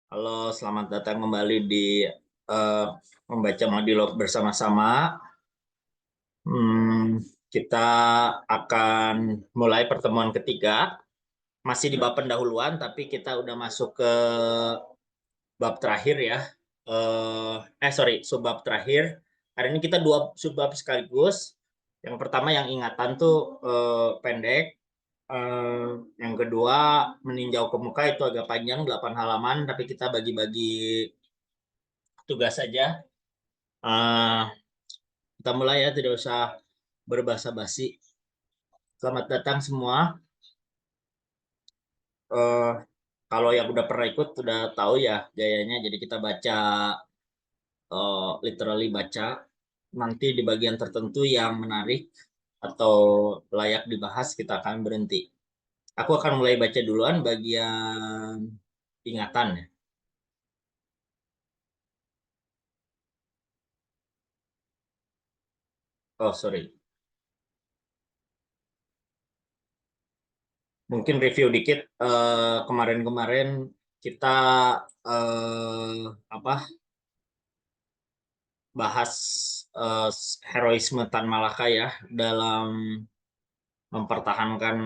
Halo, selamat datang kembali di eh, membaca Madilog bersama-sama. Kita akan mulai pertemuan ketiga. Masih di bab pendahuluan, tapi kita udah masuk ke bab terakhir ya. Sorry, subbab terakhir. Hari ini kita dua subbab sekaligus. Yang pertama yang ingatan tuh pendek. Yang kedua meninjau ke muka itu agak panjang 8 halaman, tapi kita bagi-bagi tugas saja. Eh, kita mulai ya, tidak usah berbasa-basi. Selamat datang semua. Eh, Kalau yang udah pernah ikut udah tahu ya gayanya. Jadi kita baca, literally baca. Nanti di bagian tertentu yang menarik atau layak dibahas kita akan berhenti. Aku akan mulai baca duluan bagian ingatan ya. Oh sorry. Mungkin review dikit. Kemarin-kemarin kita apa bahas eh, heroisme Tan Malaka ya dalam mempertahankan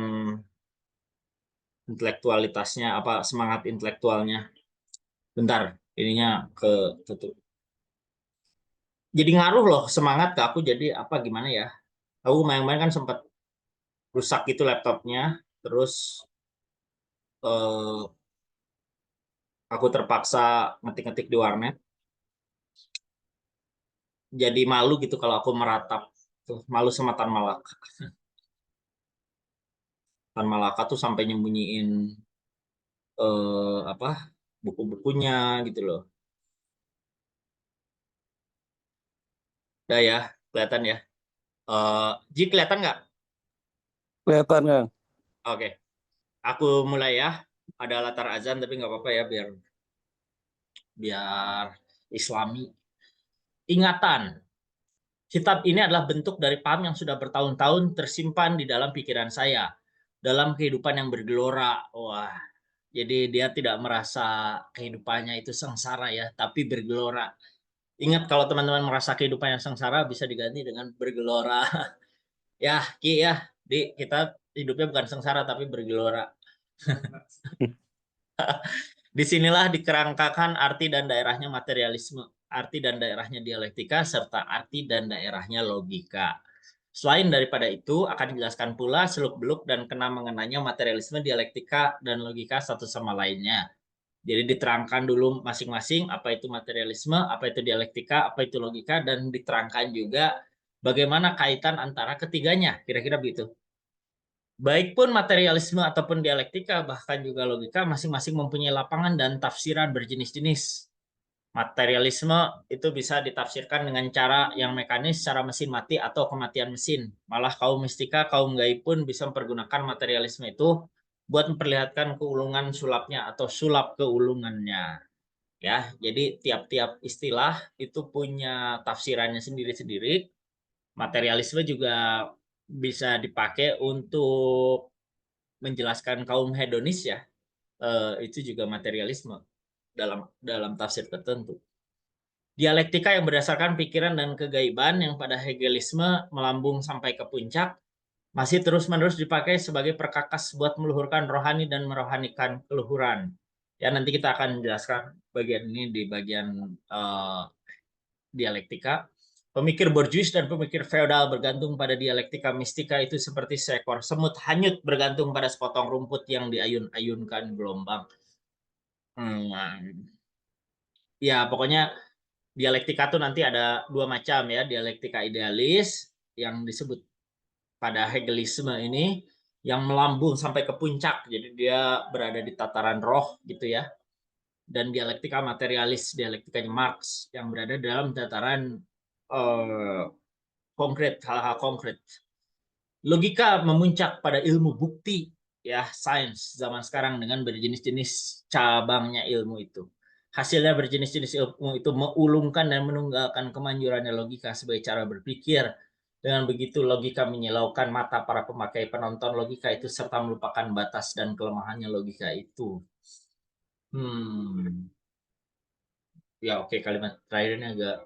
intelektualitasnya, apa semangat intelektualnya. Bentar, ininya ke tutup. Jadi ngaruh loh semangat ke aku, jadi apa gimana ya? Aku main-main kan sempat rusak gitu laptopnya, terus eh, aku terpaksa ngetik-ngetik di warnet. Jadi malu gitu kalau aku meratap tuh, malu sama Tan Malaka. Tan Malaka tuh sampai nyembunyiin apa buku-bukunya gitu loh. Udah ya, kelihatan ya. Ji kelihatan nggak? Kelihatan, Kang. Oke, aku mulai ya. Ada latar azan tapi nggak apa-apa ya, biar biar Islami. Ingatan. Kitab ini adalah bentuk dari paham yang sudah bertahun-tahun tersimpan di dalam pikiran saya. Dalam kehidupan yang bergelora. Wah, jadi dia tidak merasa kehidupannya itu sengsara ya, tapi bergelora. Ingat kalau teman-teman merasa kehidupan yang sengsara bisa diganti dengan bergelora. Ya, Ki ya, di kita hidupnya bukan sengsara tapi bergelora. Disinilah dikerangkakan arti dan daerahnya materialisme, arti dan daerahnya dialektika, serta arti dan daerahnya logika. Selain daripada itu, akan dijelaskan pula seluk-beluk dan kena mengenanya materialisme, dialektika, dan logika satu sama lainnya. Jadi diterangkan dulu masing-masing apa itu materialisme, apa itu dialektika, apa itu logika, dan diterangkan juga bagaimana kaitan antara ketiganya. Kira-kira begitu. Baik pun materialisme ataupun dialektika, bahkan juga logika, masing-masing mempunyai lapangan dan tafsiran berjenis-jenis. Materialisme itu bisa ditafsirkan dengan cara yang mekanis, cara mesin mati atau kematian mesin. Malah kaum mistika, kaum gaib pun bisa mempergunakan materialisme itu buat memperlihatkan keulungan sulapnya atau sulap keulungannya. Ya, jadi tiap-tiap istilah itu punya tafsirannya sendiri-sendiri. Materialisme juga bisa dipakai untuk menjelaskan kaum hedonis ya. Itu juga materialisme dalam dalam tafsir tertentu. Dialektika yang berdasarkan pikiran dan kegaiban yang pada Hegelisme melambung sampai ke puncak masih terus-menerus dipakai sebagai perkakas buat meluhurkan rohani dan merohanikan keluhuran. Ya nanti kita akan jelaskan bagian ini di bagian dialektika. Pemikir borjuis dan pemikir feodal bergantung pada dialektika mistika itu seperti seekor semut hanyut bergantung pada sepotong rumput yang diayun-ayunkan gelombang. Ya pokoknya dialektika tuh nanti ada dua macam ya, dialektika idealis yang disebut pada Hegelisme ini yang melambung sampai ke puncak, jadi dia berada di tataran roh gitu ya, dan dialektika materialis, dialektikanya Marx yang berada dalam tataran eh, konkret, hal-hal konkret. Logika memuncak pada ilmu bukti ya, sains zaman sekarang dengan berjenis-jenis cabangnya ilmu itu. Hasilnya berjenis-jenis ilmu itu mengulungkan dan menunggalkan kemanjurannya logika sebagai cara berpikir. Dengan begitu logika menyilaukan mata para pemakai penonton logika itu serta melupakan batas dan kelemahannya logika itu. Hmm. ya oke, kalimat terakhir ini agak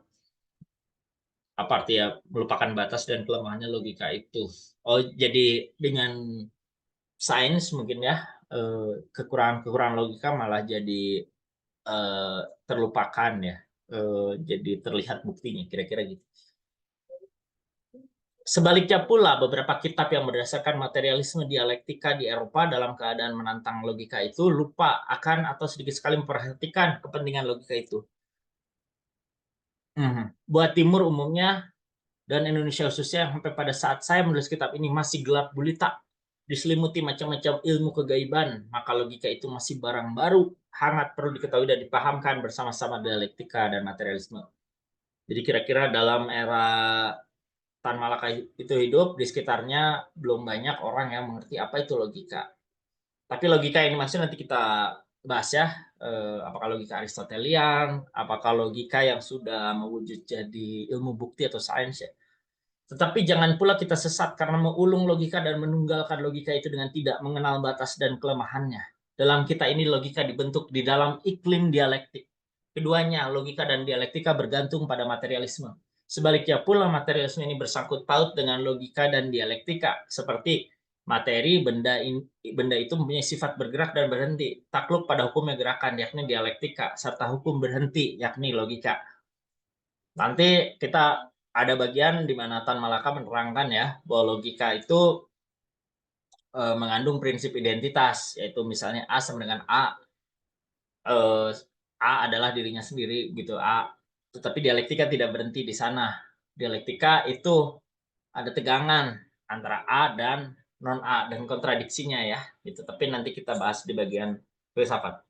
apa artinya melupakan batas dan kelemahannya logika itu. Oh, jadi dengan sains mungkin ya kekurangan-kekurangan logika malah jadi terlupakan ya. Jadi terlihat buktinya kira-kira gitu. Sebaliknya pula, beberapa kitab yang berdasarkan materialisme dialektika di Eropa dalam keadaan menantang logika itu lupa akan atau sedikit sekali memperhatikan kepentingan logika itu. Buat Timur umumnya dan Indonesia khususnya, sampai pada saat saya menulis kitab ini masih gelap gulita, diselimuti macam-macam ilmu kegaiban, maka logika itu masih barang baru, hangat perlu diketahui dan dipahamkan bersama-sama dialektika dan materialisme. Jadi kira-kira dalam era Tan Malaka itu hidup, di sekitarnya belum banyak orang yang mengerti apa itu logika. Tapi logika ini maksudnya nanti kita bahas ya, apakah logika Aristotelian, apakah logika yang sudah mewujud jadi ilmu bukti atau sains ya. Tetapi jangan pula kita sesat karena mengulung logika dan menunggalkan logika itu dengan tidak mengenal batas dan kelemahannya. Dalam kita ini logika dibentuk di dalam iklim dialektik. Keduanya, logika dan dialektika bergantung pada materialisme. Sebaliknya pula materialisme ini bersangkut paut dengan logika dan dialektika, seperti materi benda itu mempunyai sifat bergerak dan berhenti, takluk pada hukumnya gerakan yakni dialektika, serta hukum berhenti yakni logika. Nanti kita ada bagian di mana Tan Malaka menerangkan ya bahwa logika itu mengandung prinsip identitas, yaitu misalnya A sama dengan A, A adalah dirinya sendiri gitu A. Tetapi dialektika tidak berhenti di sana. Dialektika itu ada tegangan antara A dan non A dan kontradiksinya ya. Gitu. Tapi nanti kita bahas di bagian filsafat.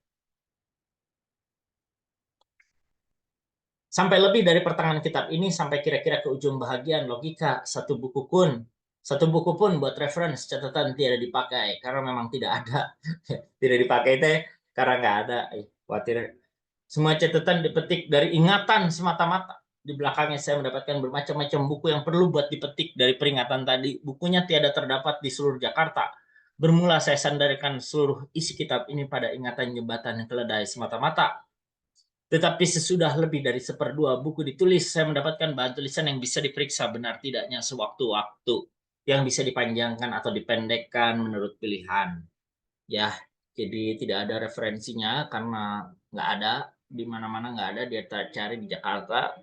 Sampai lebih dari pertengahan kitab ini sampai kira-kira ke ujung bahagian logika satu buku pun buat reference catatan tidak dipakai karena memang tidak ada. Tidak dipakai itu karena nggak ada. Khawatir semua catatan dipetik dari ingatan semata-mata. Di belakangnya saya mendapatkan bermacam-macam buku yang perlu buat dipetik dari peringatan tadi. Bukunya tiada terdapat di seluruh Jakarta. Bermula saya sandarkan seluruh isi kitab ini pada ingatan jembatan yang keledai semata-mata. Tetapi sesudah lebih dari seperdua buku ditulis, saya mendapatkan bahan tulisan yang bisa diperiksa benar tidaknya sewaktu-waktu, yang bisa dipanjangkan atau dipendekkan menurut pilihan. Ya, jadi tidak ada referensinya karena nggak ada, di mana-mana nggak ada, dia cari di Jakarta,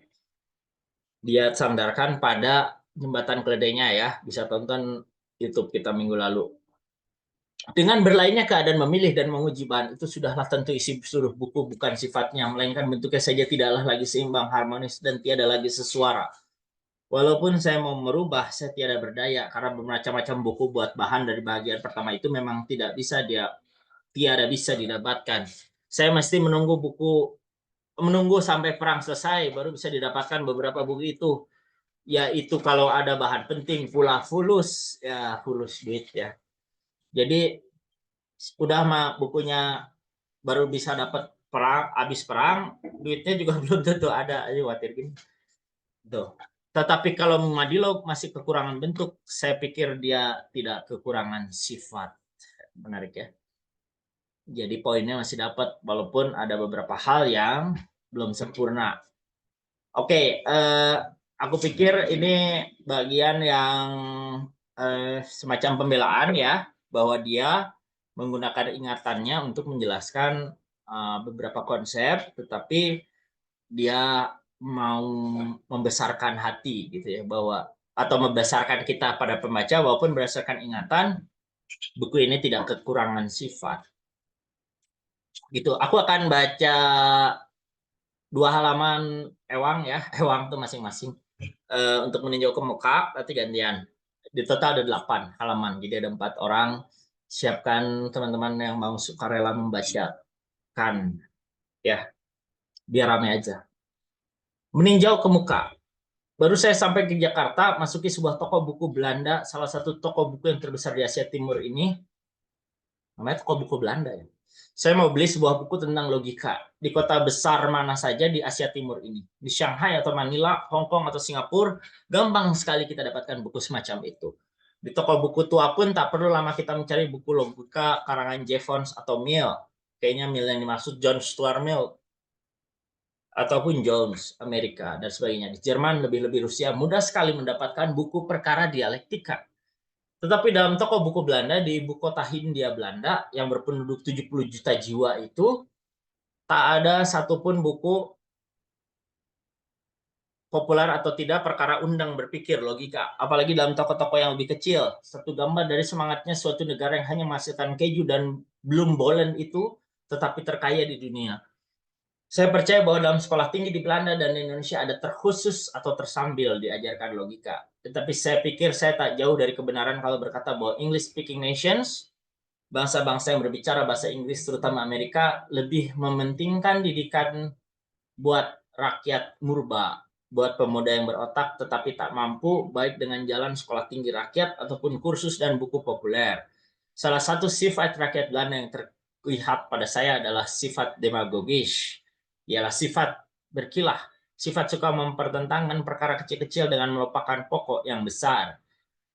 dia sandarkan pada jembatan keledainya ya, bisa tonton YouTube kita minggu lalu. Dengan berlainnya keadaan memilih dan menguji bahan itu sudahlah tentu isi seluruh buku bukan sifatnya, melainkan bentuknya saja tidaklah lagi seimbang, harmonis, dan tiada lagi sesuara. Walaupun saya mau merubah, saya tiada berdaya karena bermacam-macam buku buat bahan dari bagian pertama itu memang tiada bisa didapatkan. Saya mesti menunggu sampai perang selesai baru bisa didapatkan beberapa buku itu. Yaitu kalau ada bahan penting pula fulus duit ya. Jadi udah mah bukunya baru bisa dapat perang, habis perang, duitnya juga belum tentu ada, aja khawatir gini. Tuh. Tetapi kalau Madilo masih kekurangan bentuk, saya pikir dia tidak kekurangan sifat. Menarik ya. Jadi poinnya masih dapat, walaupun ada beberapa hal yang belum sempurna. Oke, aku pikir ini bagian yang semacam pembelaan ya, bahwa dia menggunakan ingatannya untuk menjelaskan beberapa konsep, tetapi dia mau membesarkan hati gitu ya, bahwa atau membesarkan kita pada pembaca walaupun berdasarkan ingatan buku ini tidak kekurangan sifat. Gitu. Aku akan baca 2 halaman ewang ya, ewang tuh masing-masing. Untuk meninjau ke muka nanti gantian. Di total ada 8 halaman, jadi ada 4 orang. Siapkan teman-teman yang mau sukarela membacakan ya, biar ramai aja. Meninjau ke muka. Baru saya sampai ke Jakarta, masuki sebuah toko buku Belanda, salah satu toko buku yang terbesar di Asia Timur ini. Namanya toko buku Belanda ya. Saya mau beli sebuah buku tentang logika di kota besar mana saja di Asia Timur ini. Di Shanghai atau Manila, Hong Kong atau Singapura, gampang sekali kita dapatkan buku semacam itu. Di toko buku tua pun tak perlu lama kita mencari buku logika karangan Jevons atau Mill. Kayaknya Mill yang dimaksud John Stuart Mill. ataupun Jones, Amerika, dan sebagainya. Di Jerman, lebih-lebih Rusia, mudah sekali mendapatkan buku perkara dialektika. Tetapi dalam toko buku Belanda, di ibu kota Hindia Belanda, yang berpenduduk 70 juta jiwa itu, tak ada satupun buku populer atau tidak perkara undang berpikir logika. Apalagi dalam toko-toko yang lebih kecil. Satu gambar dari semangatnya suatu negara yang hanya menghasilkan keju dan belum bolen itu, tetapi terkaya di dunia. Saya percaya bahwa dalam sekolah tinggi di Belanda dan Indonesia ada terkhusus atau tersambil diajarkan logika. Tetapi saya pikir saya tak jauh dari kebenaran kalau berkata bahwa English speaking nations, bangsa-bangsa yang berbicara bahasa Inggris terutama Amerika, lebih mementingkan didikan buat rakyat murba, buat pemuda yang berotak tetapi tak mampu, baik dengan jalan sekolah tinggi rakyat ataupun kursus dan buku populer. Salah satu sifat rakyat Belanda yang terlihat pada saya adalah sifat demagogis, ialah sifat berkilah, sifat suka mempertentangkan perkara kecil-kecil dengan melupakan pokok yang besar.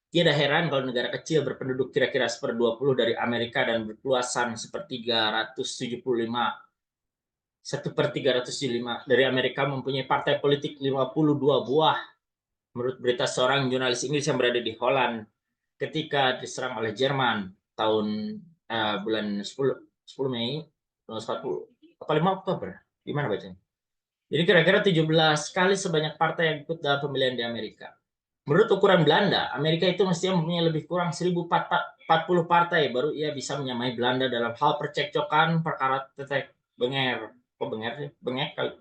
Tidak heran kalau negara kecil berpenduduk kira-kira 1/20 dari Amerika dan berkeluasan 1/375 dari Amerika mempunyai partai politik 52 buah. Menurut berita seorang jurnalis Inggris yang berada di Holland ketika diserang oleh Jerman tahun bulan 10 Mei 1940 apa 5 Oktober, gimana bacanya? Jadi kira-kira 17 kali sebanyak partai yang ikut dalam pemilihan di Amerika. Menurut ukuran Belanda, Amerika itu mestinya mempunyai lebih kurang 1040 partai baru ia bisa menyamai Belanda dalam hal percekcokan perkara tetek benger. Kok benger sih? Bengek kali.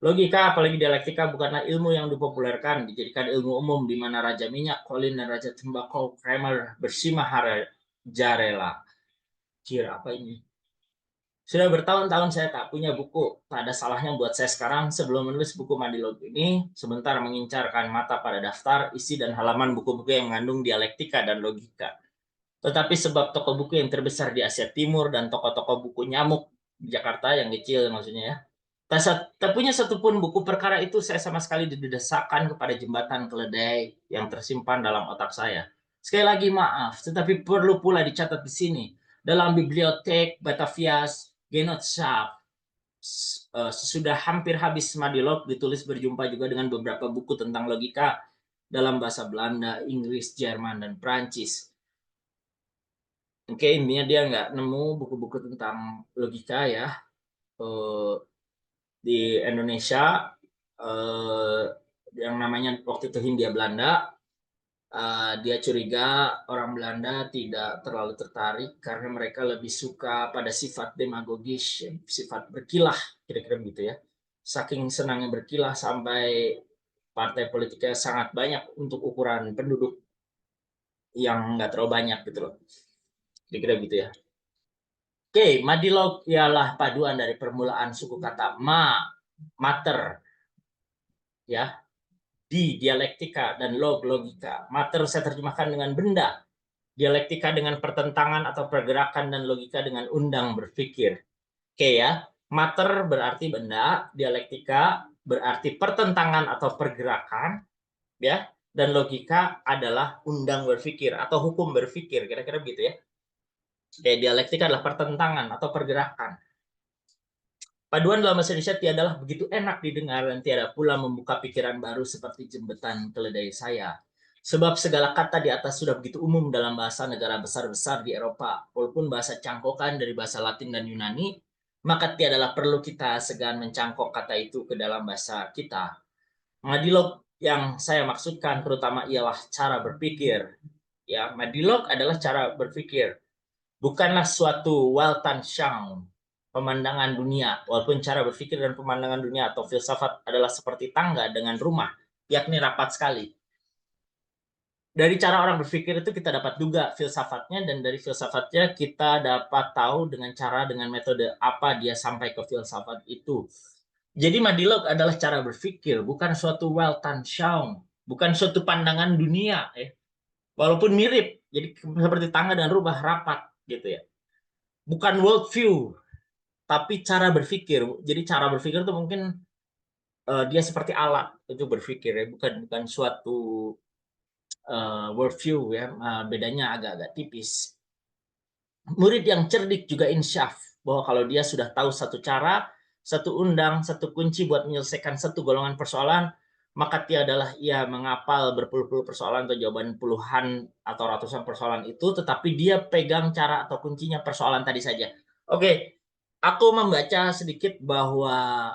Logika, apalagi dialektika, bukanlah ilmu yang dipopulerkan, dijadikan ilmu umum di mana Raja Minyak, Colin, dan Raja Tembakau, Kramer, jarela. Cir, apa ini? Sudah bertahun-tahun saya tak punya buku. Tak ada salahnya buat saya sekarang sebelum menulis buku Madilog ini, sebentar mengincarkan mata pada daftar, isi, dan halaman buku-buku yang mengandung dialektika dan logika. Tetapi sebab toko buku yang terbesar di Asia Timur dan toko-toko buku nyamuk di Jakarta yang kecil maksudnya ya, tak punya satupun buku perkara itu, saya sama sekali didesakkan kepada jembatan keledai yang tersimpan dalam otak saya. Sekali lagi maaf, tetapi perlu pula dicatat di sini. Dalam bibliotek Batavia Genootschap, sesudah hampir habis Madilog, ditulis berjumpa juga dengan beberapa buku tentang logika dalam bahasa Belanda, Inggris, Jerman, dan Prancis. Oke, intinya dia nggak nemu buku-buku tentang logika ya. Di Indonesia, yang namanya waktu itu Hindia Belanda, dia curiga orang Belanda tidak terlalu tertarik karena mereka lebih suka pada sifat demagogis, sifat berkilah, kira-kira begitu ya. Saking senangnya berkilah sampai partai politiknya sangat banyak untuk ukuran penduduk yang nggak terlalu banyak gitu loh. Kira-kira gitu ya. Oke, Madilog ialah paduan dari permulaan suku kata mater, ya, di dialektika dan logika. Mater saya terjemahkan dengan benda, dialektika dengan pertentangan atau pergerakan, dan logika dengan undang berpikir. Oke ya, mater berarti benda, dialektika berarti pertentangan atau pergerakan, ya, dan logika adalah undang berpikir atau hukum berpikir, kira-kira begitu ya. Kayak dialektika adalah pertentangan atau pergerakan. Paduan dalam bahasa Indonesia tiadalah begitu enak didengar dan tiada pula membuka pikiran baru seperti jembatan keledai saya. Sebab segala kata di atas sudah begitu umum dalam bahasa negara besar-besar di Eropa. Walaupun bahasa cangkokan dari bahasa Latin dan Yunani, maka tiadalah perlu kita segan mencangkok kata itu ke dalam bahasa kita. Madilog yang saya maksudkan terutama ialah cara berpikir. Ya, madilog adalah cara berpikir. Bukanlah suatu Weltanschauung, pemandangan dunia, walaupun cara berpikir dan pemandangan dunia atau filsafat adalah seperti tangga dengan rumah, yakni rapat sekali. Dari cara orang berpikir itu kita dapat duga filsafatnya, dan dari filsafatnya kita dapat tahu dengan metode apa dia sampai ke filsafat itu. Jadi madilog adalah cara berpikir, bukan suatu Weltanschauung, bukan suatu pandangan dunia, walaupun mirip, jadi seperti tangga dan rumah rapat gitu ya. Bukan world view, tapi cara berpikir. Jadi cara berpikir itu mungkin dia seperti alat untuk berpikir ya, bukan suatu world view ya. Bedanya agak-agak tipis. Murid yang cerdik juga insyaf bahwa kalau dia sudah tahu satu cara, satu undang, satu kunci buat menyelesaikan satu golongan persoalan, maka tiadalah ia menghafal berpuluh-puluh persoalan atau jawaban puluhan atau ratusan persoalan itu, tetapi dia pegang cara atau kuncinya persoalan tadi saja. Oke, aku membaca sedikit bahwa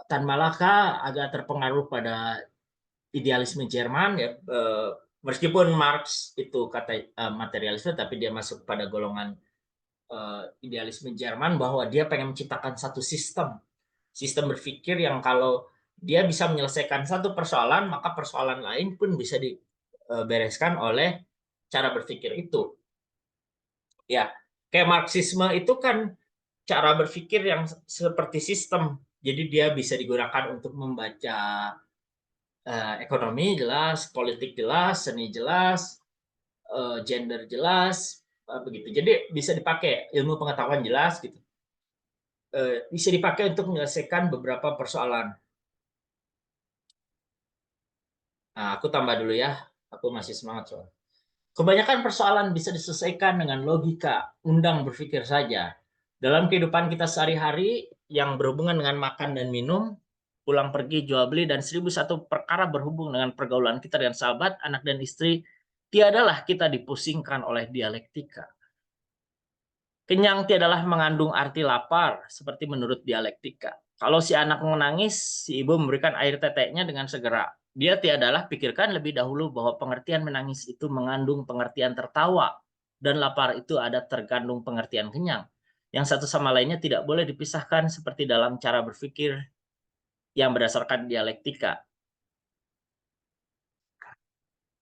Tan Malaka agak terpengaruh pada idealisme Jerman ya, meskipun Marx itu kata materialisme, tapi dia masuk pada golongan idealisme Jerman bahwa dia pengen menciptakan satu sistem berpikir yang kalau dia bisa menyelesaikan satu persoalan, maka persoalan lain pun bisa dibereskan oleh cara berpikir itu. Ya, kayak Marxisme itu kan cara berpikir yang seperti sistem. Jadi dia bisa digunakan untuk membaca ekonomi jelas, politik jelas, seni jelas, gender jelas, begitu. Jadi bisa dipakai ilmu pengetahuan jelas gitu. Bisa dipakai untuk menyelesaikan beberapa persoalan. Nah, aku tambah dulu ya. Aku masih semangat soal. Kebanyakan persoalan bisa diselesaikan dengan logika, undang berpikir saja. Dalam kehidupan kita sehari-hari yang berhubungan dengan makan dan minum, pulang pergi, jual beli, dan 1001 perkara berhubung dengan pergaulan kita dengan sahabat, anak dan istri, tiadalah kita dipusingkan oleh dialektika. Kenyang tiadalah mengandung arti lapar, seperti menurut dialektika. Kalau si anak menangis, si ibu memberikan air teteknya dengan segera. Dia tiadalah pikirkan lebih dahulu bahwa pengertian menangis itu mengandung pengertian tertawa, dan lapar itu ada terkandung pengertian kenyang. Yang satu sama lainnya tidak boleh dipisahkan seperti dalam cara berpikir yang berdasarkan dialektika.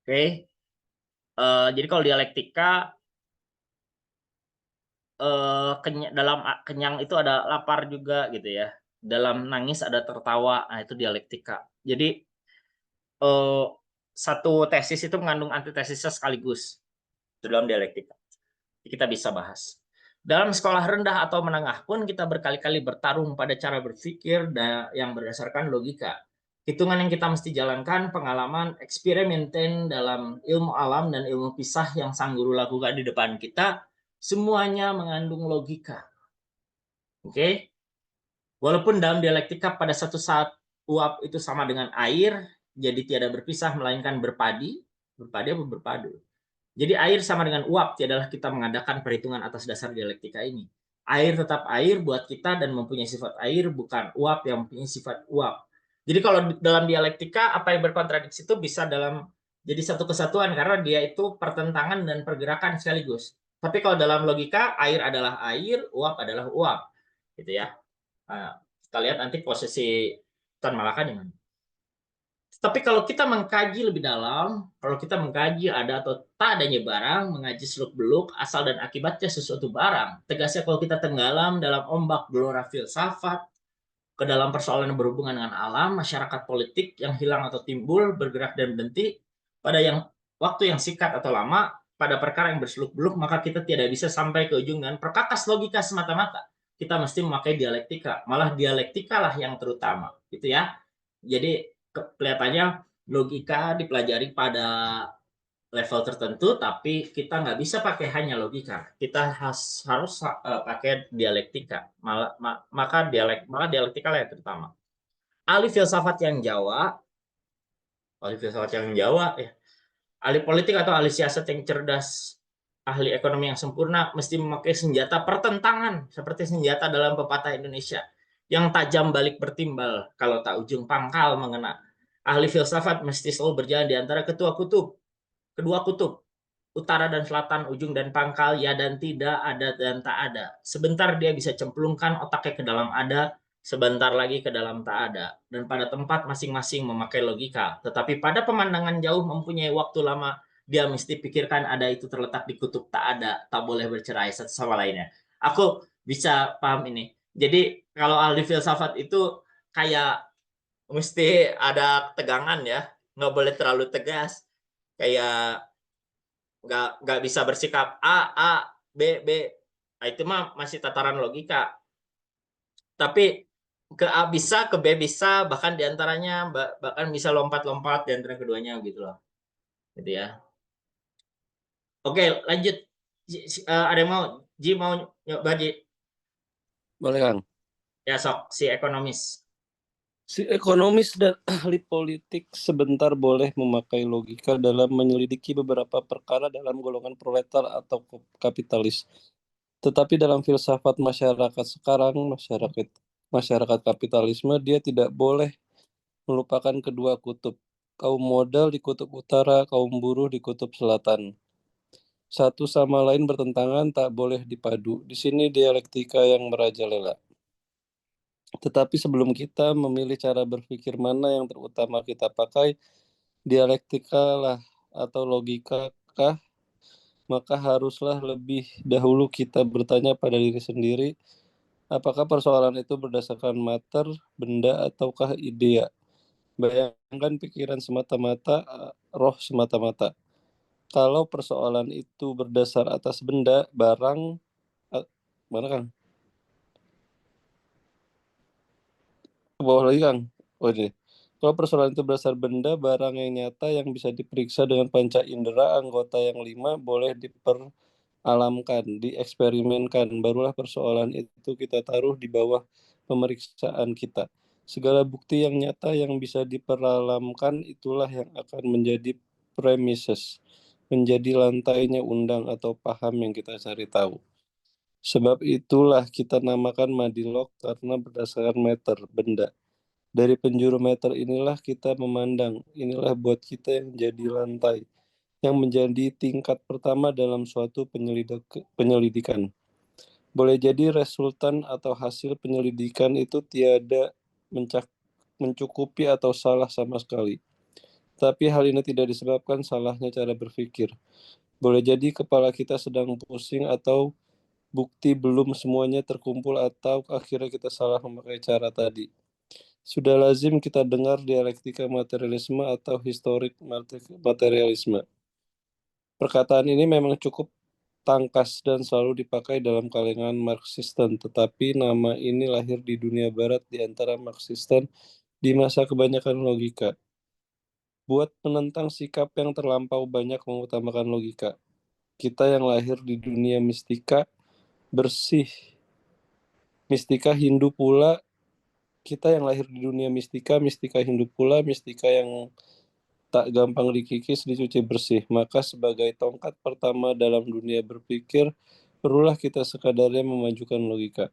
Oke, jadi kalau dialektika dalam kenyang itu ada lapar juga gitu ya. Dalam nangis ada tertawa, nah itu dialektika. Jadi satu tesis itu mengandung antitesisnya sekaligus. Itu dalam dialektika. Kita bisa bahas. Dalam sekolah rendah atau menengah pun kita berkali-kali bertarung pada cara berpikir yang berdasarkan logika. Hitungan yang kita mesti jalankan, pengalaman, eksperimen dalam ilmu alam dan ilmu pisah yang sang guru lakukan di depan kita, semuanya mengandung logika. Oke? Walaupun dalam dialektika pada satu saat uap itu sama dengan air, jadi tiada berpisah melainkan berpadi apa berpadu. Jadi air sama dengan uap, tiadalah kita mengadakan perhitungan atas dasar dialektika ini. Air tetap air buat kita dan mempunyai sifat air, bukan uap yang mempunyai sifat uap. Jadi kalau dalam dialektika apa yang berkontradiksi itu bisa jadi satu kesatuan karena dia itu pertentangan dan pergerakan sekaligus. Tapi kalau dalam logika air adalah air, uap adalah uap, gitu ya. Nah, kita lihat nanti posisi Tan Malaka di mana. Tapi kalau kita mengkaji lebih dalam, kalau kita mengkaji ada atau tak adanya barang, mengaji seluk-beluk, asal dan akibatnya sesuatu barang, tegasnya kalau kita tenggelam dalam ombak gelora filsafat, ke dalam persoalan yang berhubungan dengan alam, masyarakat politik yang hilang atau timbul, bergerak dan berhenti, pada waktu yang singkat atau lama, pada perkara yang berseluk-beluk, maka kita tidak bisa sampai ke ujung dengan perkakas logika semata-mata. Kita mesti memakai dialektika, malah dialektika lah yang terutama, gitu ya. Jadi kelihatannya logika dipelajari pada level tertentu, tapi kita nggak bisa pakai hanya logika. Kita harus pakai dialektika. Maka dialektika lah yang terutama. Ahli filsafat yang Jawa, ya, ahli politik atau ahli siasat yang cerdas, ahli ekonomi yang sempurna, mesti memakai senjata pertentangan seperti senjata dalam pepatah Indonesia yang tajam balik bertimbal kalau tak ujung pangkal mengena. Ahli filsafat mesti selalu berjalan di antara kedua kutub, utara dan selatan, ujung dan pangkal, ya dan tidak, ada dan tak ada. Sebentar dia bisa cemplungkan otaknya ke dalam ada, sebentar lagi ke dalam tak ada. Dan pada tempat masing-masing memakai logika. Tetapi pada pemandangan jauh mempunyai waktu lama, dia mesti pikirkan ada itu terletak di kutub tak ada, tak boleh bercerai satu sama lainnya. Aku bisa paham ini. Jadi kalau ahli filsafat itu kayak mesti ada tegangan ya, nggak boleh terlalu tegas. Kayak nggak bisa bersikap A B B, nah, itu mah masih tataran logika. Tapi ke A bisa, ke B bisa, bahkan diantaranya bahkan bisa lompat-lompat di antara keduanya gitu loh, gitu ya. Oke, lanjut. Ada yang mau Ji mau nyoba Ji? Boleh, Kang. Ya, sok si ekonomis. Si ekonomis dan ahli politik sebentar boleh memakai logika dalam menyelidiki beberapa perkara dalam golongan proletar atau kapitalis. Tetapi dalam filsafat masyarakat sekarang, masyarakat kapitalisme, dia tidak boleh melupakan kedua kutub. Kaum modal di kutub utara, kaum buruh di kutub selatan. Satu sama lain bertentangan, tak boleh dipadu. Di sini dialektika yang merajalela. Tetapi sebelum kita memilih cara berpikir mana yang terutama kita pakai, dialektika lah atau logika kah, maka haruslah lebih dahulu kita bertanya pada diri sendiri, apakah persoalan itu berdasarkan mater, benda, ataukah idea. Bayangkan pikiran semata-mata, roh semata-mata. Kalau persoalan itu berdasar atas benda, barang, mana Kang? Ke bawah lagi Kang. Oh ini. Kalau persoalan itu berdasar benda, barang yang nyata yang bisa diperiksa dengan panca indera, anggota yang 5 boleh diperalamkan, dieksperimenkan. Barulah persoalan itu kita taruh di bawah pemeriksaan kita. Segala bukti yang nyata yang bisa diperalamkan itulah yang akan menjadi premises, menjadi lantainya undang atau paham yang kita cari tahu. Sebab itulah kita namakan madilog karena berdasarkan meter, benda. Dari penjuru meter inilah kita memandang, inilah buat kita yang jadi lantai, yang menjadi tingkat pertama dalam suatu penyelidikan. Boleh jadi resultan atau hasil penyelidikan itu tiada mencukupi atau salah sama sekali. Tapi hal ini tidak disebabkan salahnya cara berpikir. Boleh jadi kepala kita sedang pusing atau bukti belum semuanya terkumpul atau akhirnya kita salah memakai cara tadi. Sudah lazim kita dengar dialektika materialisme atau historik materialisme. Perkataan ini memang cukup tangkas dan selalu dipakai dalam kalangan Marxisten, tetapi nama ini lahir di dunia barat di antara Marxisten di masa kebanyakan logika. Buat penentang sikap yang terlampau banyak mengutamakan logika. Kita yang lahir di dunia mistika, bersih, mistika Hindu pula, kita yang lahir di dunia mistika, mistika Hindu pula, mistika yang tak gampang dikikis, dicuci bersih. Maka sebagai tongkat pertama dalam dunia berpikir, perlulah kita sekadarnya memajukan logika.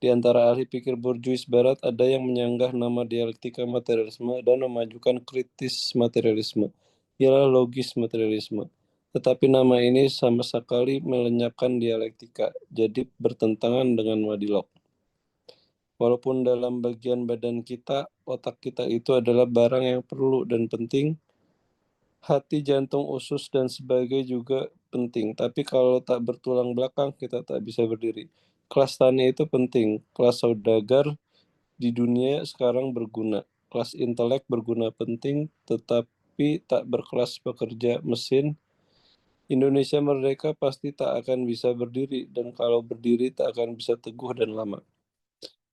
Di antara ahli pikir borjuis barat ada yang menyanggah nama dialektika materialisme dan memajukan kritis materialisme. Ialah logis materialisme. Tetapi nama ini sama sekali melenyapkan dialektika, jadi bertentangan dengan madilog. Walaupun dalam bagian badan kita, otak kita itu adalah barang yang perlu dan penting, hati, jantung, usus, dan sebagainya juga penting. Tapi kalau tak bertulang belakang, kita tak bisa berdiri. Kelas tani itu penting. Kelas saudagar di dunia sekarang berguna. Kelas intelek berguna penting, tetapi tak berkelas pekerja mesin. Indonesia merdeka pasti tak akan bisa berdiri, dan kalau berdiri tak akan bisa teguh dan lama.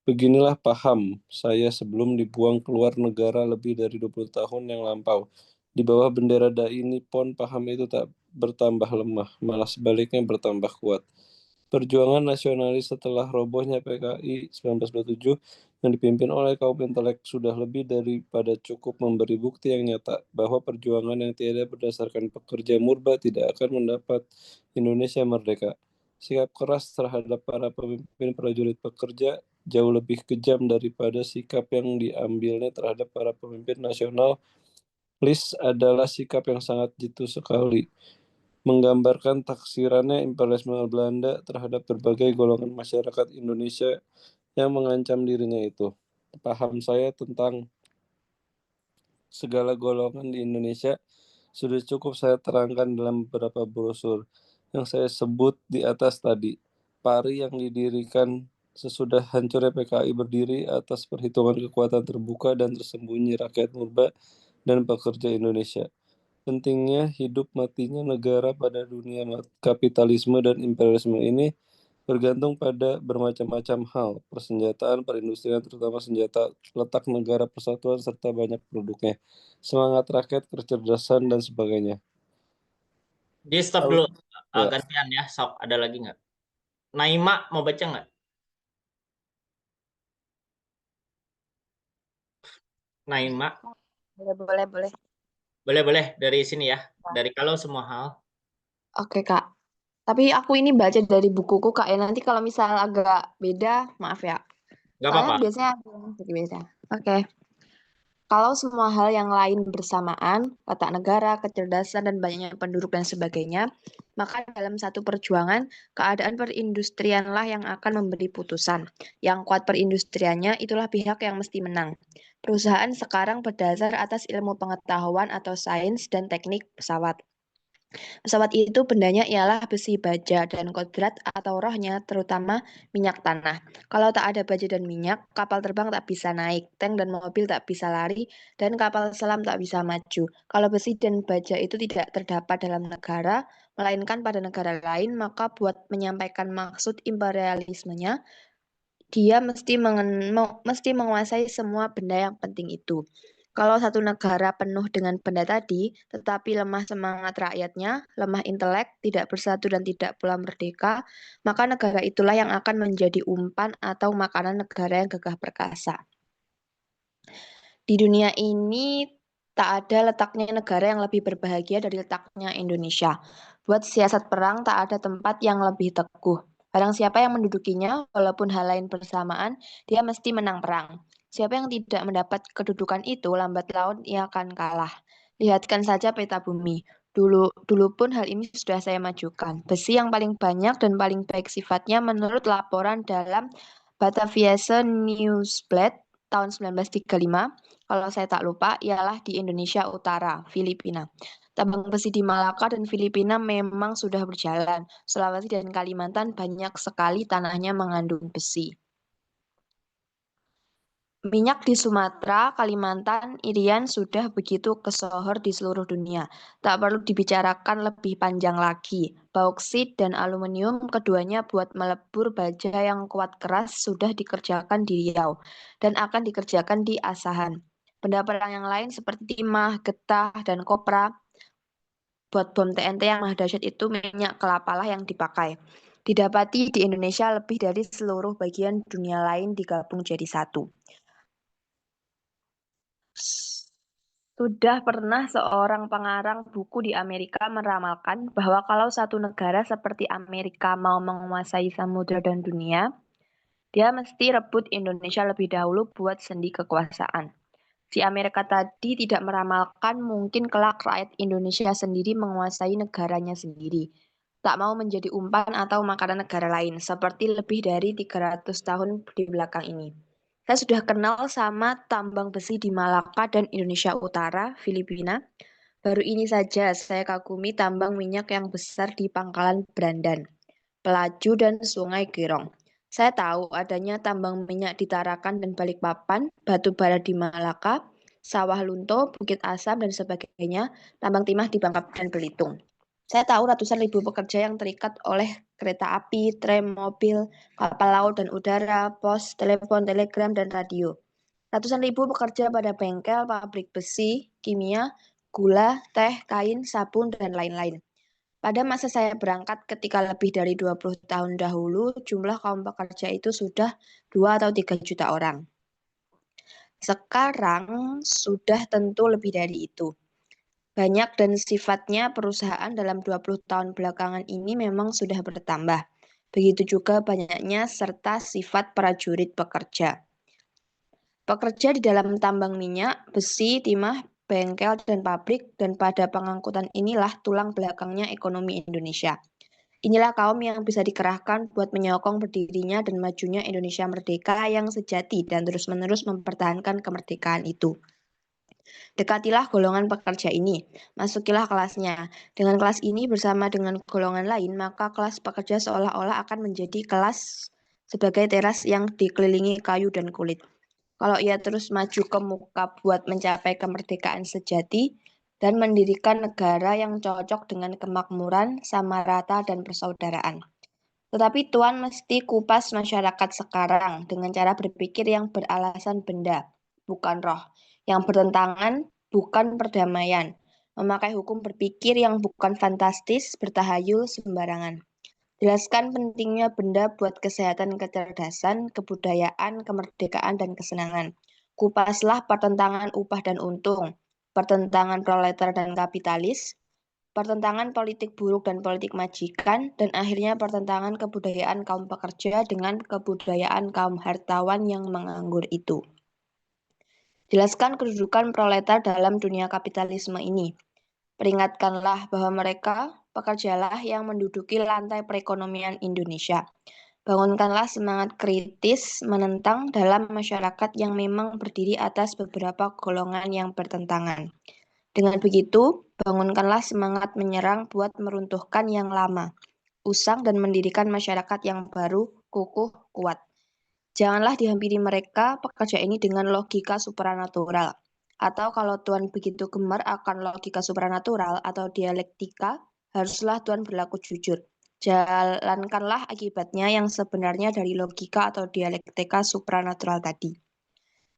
Beginilah paham saya sebelum dibuang keluar negara lebih dari 20 tahun yang lampau. Di bawah bendera dai Nippon, paham itu tak bertambah lemah, malah sebaliknya bertambah kuat. Perjuangan nasionalis setelah robohnya PKI 1927 yang dipimpin oleh kaum intelek sudah lebih daripada cukup memberi bukti yang nyata bahwa perjuangan yang tidak berdasarkan pekerja murba tidak akan mendapat Indonesia merdeka. Sikap keras terhadap para pemimpin prajurit pekerja jauh lebih kejam daripada sikap yang diambilnya terhadap para pemimpin nasionalis adalah sikap yang sangat jitu sekali, menggambarkan taksirannya imperialisme Belanda terhadap berbagai golongan masyarakat Indonesia yang mengancam dirinya itu. Paham saya tentang segala golongan di Indonesia sudah cukup saya terangkan dalam beberapa brosur yang saya sebut di atas tadi. PARI yang didirikan sesudah hancurnya PKI berdiri atas perhitungan kekuatan terbuka dan tersembunyi rakyat murba dan pekerja Indonesia. Pentingnya hidup matinya negara pada dunia kapitalisme dan imperialisme ini bergantung pada bermacam-macam hal, persenjataan, perindustrian, terutama senjata, letak negara persatuan, serta banyak produknya, semangat rakyat, kecerdasan, dan sebagainya. Di stop Kalau dulu. ya, Gantian ya, sok. Ada lagi nggak? Naima mau baca nggak? Naima. Boleh. Boleh dari sini ya. Dari kalau semua hal. Oke, Kak. Tapi aku ini baca dari bukuku, Kak, ya. Nanti kalau misal agak beda, maaf ya. Nggak Soalnya apa-apa. biasanya ada yang jadi beda. Oke. Kalau semua hal yang lain bersamaan, letak negara, kecerdasan, dan banyaknya penduduk dan sebagainya, maka dalam satu perjuangan, keadaan perindustrianlah yang akan memberi putusan. Yang kuat perindustriannya, itulah pihak yang mesti menang. Perusahaan sekarang berdasar atas ilmu pengetahuan atau sains dan teknik pesawat. Pesawat itu bendanya ialah besi baja dan kodrat atau rohnya terutama minyak tanah. Kalau tak ada baja dan minyak, kapal terbang tak bisa naik, tank dan mobil tak bisa lari, dan kapal selam tak bisa maju. Kalau besi dan baja itu tidak terdapat dalam negara, melainkan pada negara lain, maka buat menyampaikan maksud imperialismenya, dia mesti menguasai semua benda yang penting itu. Kalau satu negara penuh dengan benda tadi, tetapi lemah semangat rakyatnya, lemah intelek, tidak bersatu dan tidak pula merdeka, maka negara itulah yang akan menjadi umpan atau makanan negara yang gagah perkasa. Di dunia ini tak ada letaknya negara yang lebih berbahagia dari letaknya Indonesia. Buat siasat perang tak ada tempat yang lebih teguh. Barang siapa yang mendudukinya, walaupun hal lain bersamaan, dia mesti menang perang. Siapa yang tidak mendapat kedudukan itu, lambat laun ia akan kalah. Lihatkan saja peta bumi. Dulu pun hal ini sudah saya majukan. Besi yang paling banyak dan paling baik sifatnya menurut laporan dalam Bataviase Newsblad tahun 1935, kalau saya tak lupa, ialah di Indonesia Utara, Filipina. Tambang besi di Malaka dan Filipina memang sudah berjalan. Sulawesi dan Kalimantan banyak sekali tanahnya mengandung besi. Minyak di Sumatera, Kalimantan, Irian sudah begitu kesohor di seluruh dunia. Tak perlu dibicarakan lebih panjang lagi. Bauksit dan aluminium keduanya buat melebur baja yang kuat keras sudah dikerjakan di Riau dan akan dikerjakan di Asahan. Benda perang yang lain seperti timah, getah, dan kopra buat bom TNT yang mah dahsyat itu minyak kelapa lah yang dipakai. Didapati di Indonesia lebih dari seluruh bagian dunia lain digabung jadi satu. Sudah pernah seorang pengarang buku di Amerika meramalkan bahwa kalau satu negara seperti Amerika mau menguasai samudra dan dunia, dia mesti rebut Indonesia lebih dahulu buat sendi kekuasaan. Si Amerika tadi tidak meramalkan mungkin kelak rakyat Indonesia sendiri menguasai negaranya sendiri. Tak mau menjadi umpan atau makanan negara lain, seperti lebih dari 300 tahun di belakang ini. Saya sudah kenal sama tambang besi di Malaka dan Indonesia Utara, Filipina. Baru ini saja saya kagumi tambang minyak yang besar di Pangkalan Brandan, Pelaju, dan Sungai Gerong. Saya tahu adanya tambang minyak di Tarakan dan Balikpapan, batu bara di Malaka, Sawah Lunto, Bukit Asam, dan sebagainya, tambang timah di Bangka dan Belitung. Saya tahu ratusan ribu pekerja yang terikat oleh kereta api, tram, mobil, kapal laut dan udara, pos, telepon, telegram, dan radio. Ratusan ribu pekerja pada bengkel, pabrik besi, kimia, gula, teh, kain, sabun, dan lain-lain. Pada masa saya berangkat ketika lebih dari 20 tahun dahulu, jumlah kaum pekerja itu sudah 2 atau 3 juta orang. Sekarang sudah tentu lebih dari itu. Banyak dan sifatnya perusahaan dalam 20 tahun belakangan ini memang sudah bertambah. Begitu juga banyaknya serta sifat prajurit pekerja. Pekerja di dalam tambang minyak, besi, timah, bengkel, dan pabrik, dan pada pengangkutan inilah tulang belakangnya ekonomi Indonesia. Inilah kaum yang bisa dikerahkan buat menyokong berdirinya dan majunya Indonesia merdeka yang sejati dan terus-menerus mempertahankan kemerdekaan itu. Dekatilah golongan pekerja ini, masukilah kelasnya. Dengan kelas ini bersama dengan golongan lain, maka kelas pekerja seolah-olah akan menjadi kelas sebagai teras yang dikelilingi kayu dan kulit. Kalau ia terus maju ke muka buat mencapai kemerdekaan sejati dan mendirikan negara yang cocok dengan kemakmuran, sama rata, dan persaudaraan. Tetapi Tuan mesti kupas masyarakat sekarang dengan cara berpikir yang beralasan benda, bukan roh, yang bertentangan, bukan perdamaian, memakai hukum berpikir yang bukan fantastis, bertahayul sembarangan. Jelaskan pentingnya benda buat kesehatan, kecerdasan, kebudayaan, kemerdekaan, dan kesenangan. Kupaslah pertentangan upah dan untung, pertentangan proletar dan kapitalis, pertentangan politik buruk dan politik majikan, dan akhirnya pertentangan kebudayaan kaum pekerja dengan kebudayaan kaum hartawan yang menganggur itu. Jelaskan kedudukan proletar dalam dunia kapitalisme ini. Peringatkanlah bahwa mereka, pekerjalah yang menduduki lantai perekonomian Indonesia. Bangunkanlah semangat kritis menentang dalam masyarakat yang memang berdiri atas beberapa golongan yang bertentangan. Dengan begitu, bangunkanlah semangat menyerang buat meruntuhkan yang lama, usang dan mendirikan masyarakat yang baru, kukuh, kuat. Janganlah dihampiri mereka pekerja ini dengan logika supranatural. Atau kalau Tuhan begitu gemar akan logika supranatural atau dialektika, haruslah Tuhan berlaku jujur. Jalankanlah akibatnya yang sebenarnya dari logika atau dialektika supranatural tadi.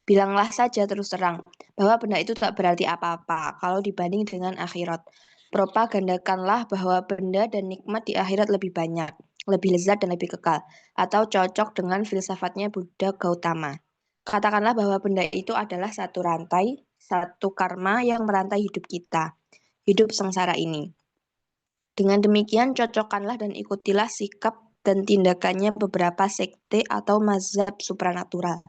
Bilanglah saja terus terang bahwa benda itu tak berarti apa-apa kalau dibanding dengan akhirat. Propagandakanlah bahwa benda dan nikmat di akhirat lebih banyak, lebih lezat dan lebih kekal, atau cocok dengan filsafatnya Buddha Gautama. Katakanlah bahwa benda itu adalah satu rantai, satu karma yang merantai hidup kita, hidup sengsara ini. Dengan demikian, cocokkanlah dan ikutilah sikap dan tindakannya beberapa sekte atau mazhab supranatural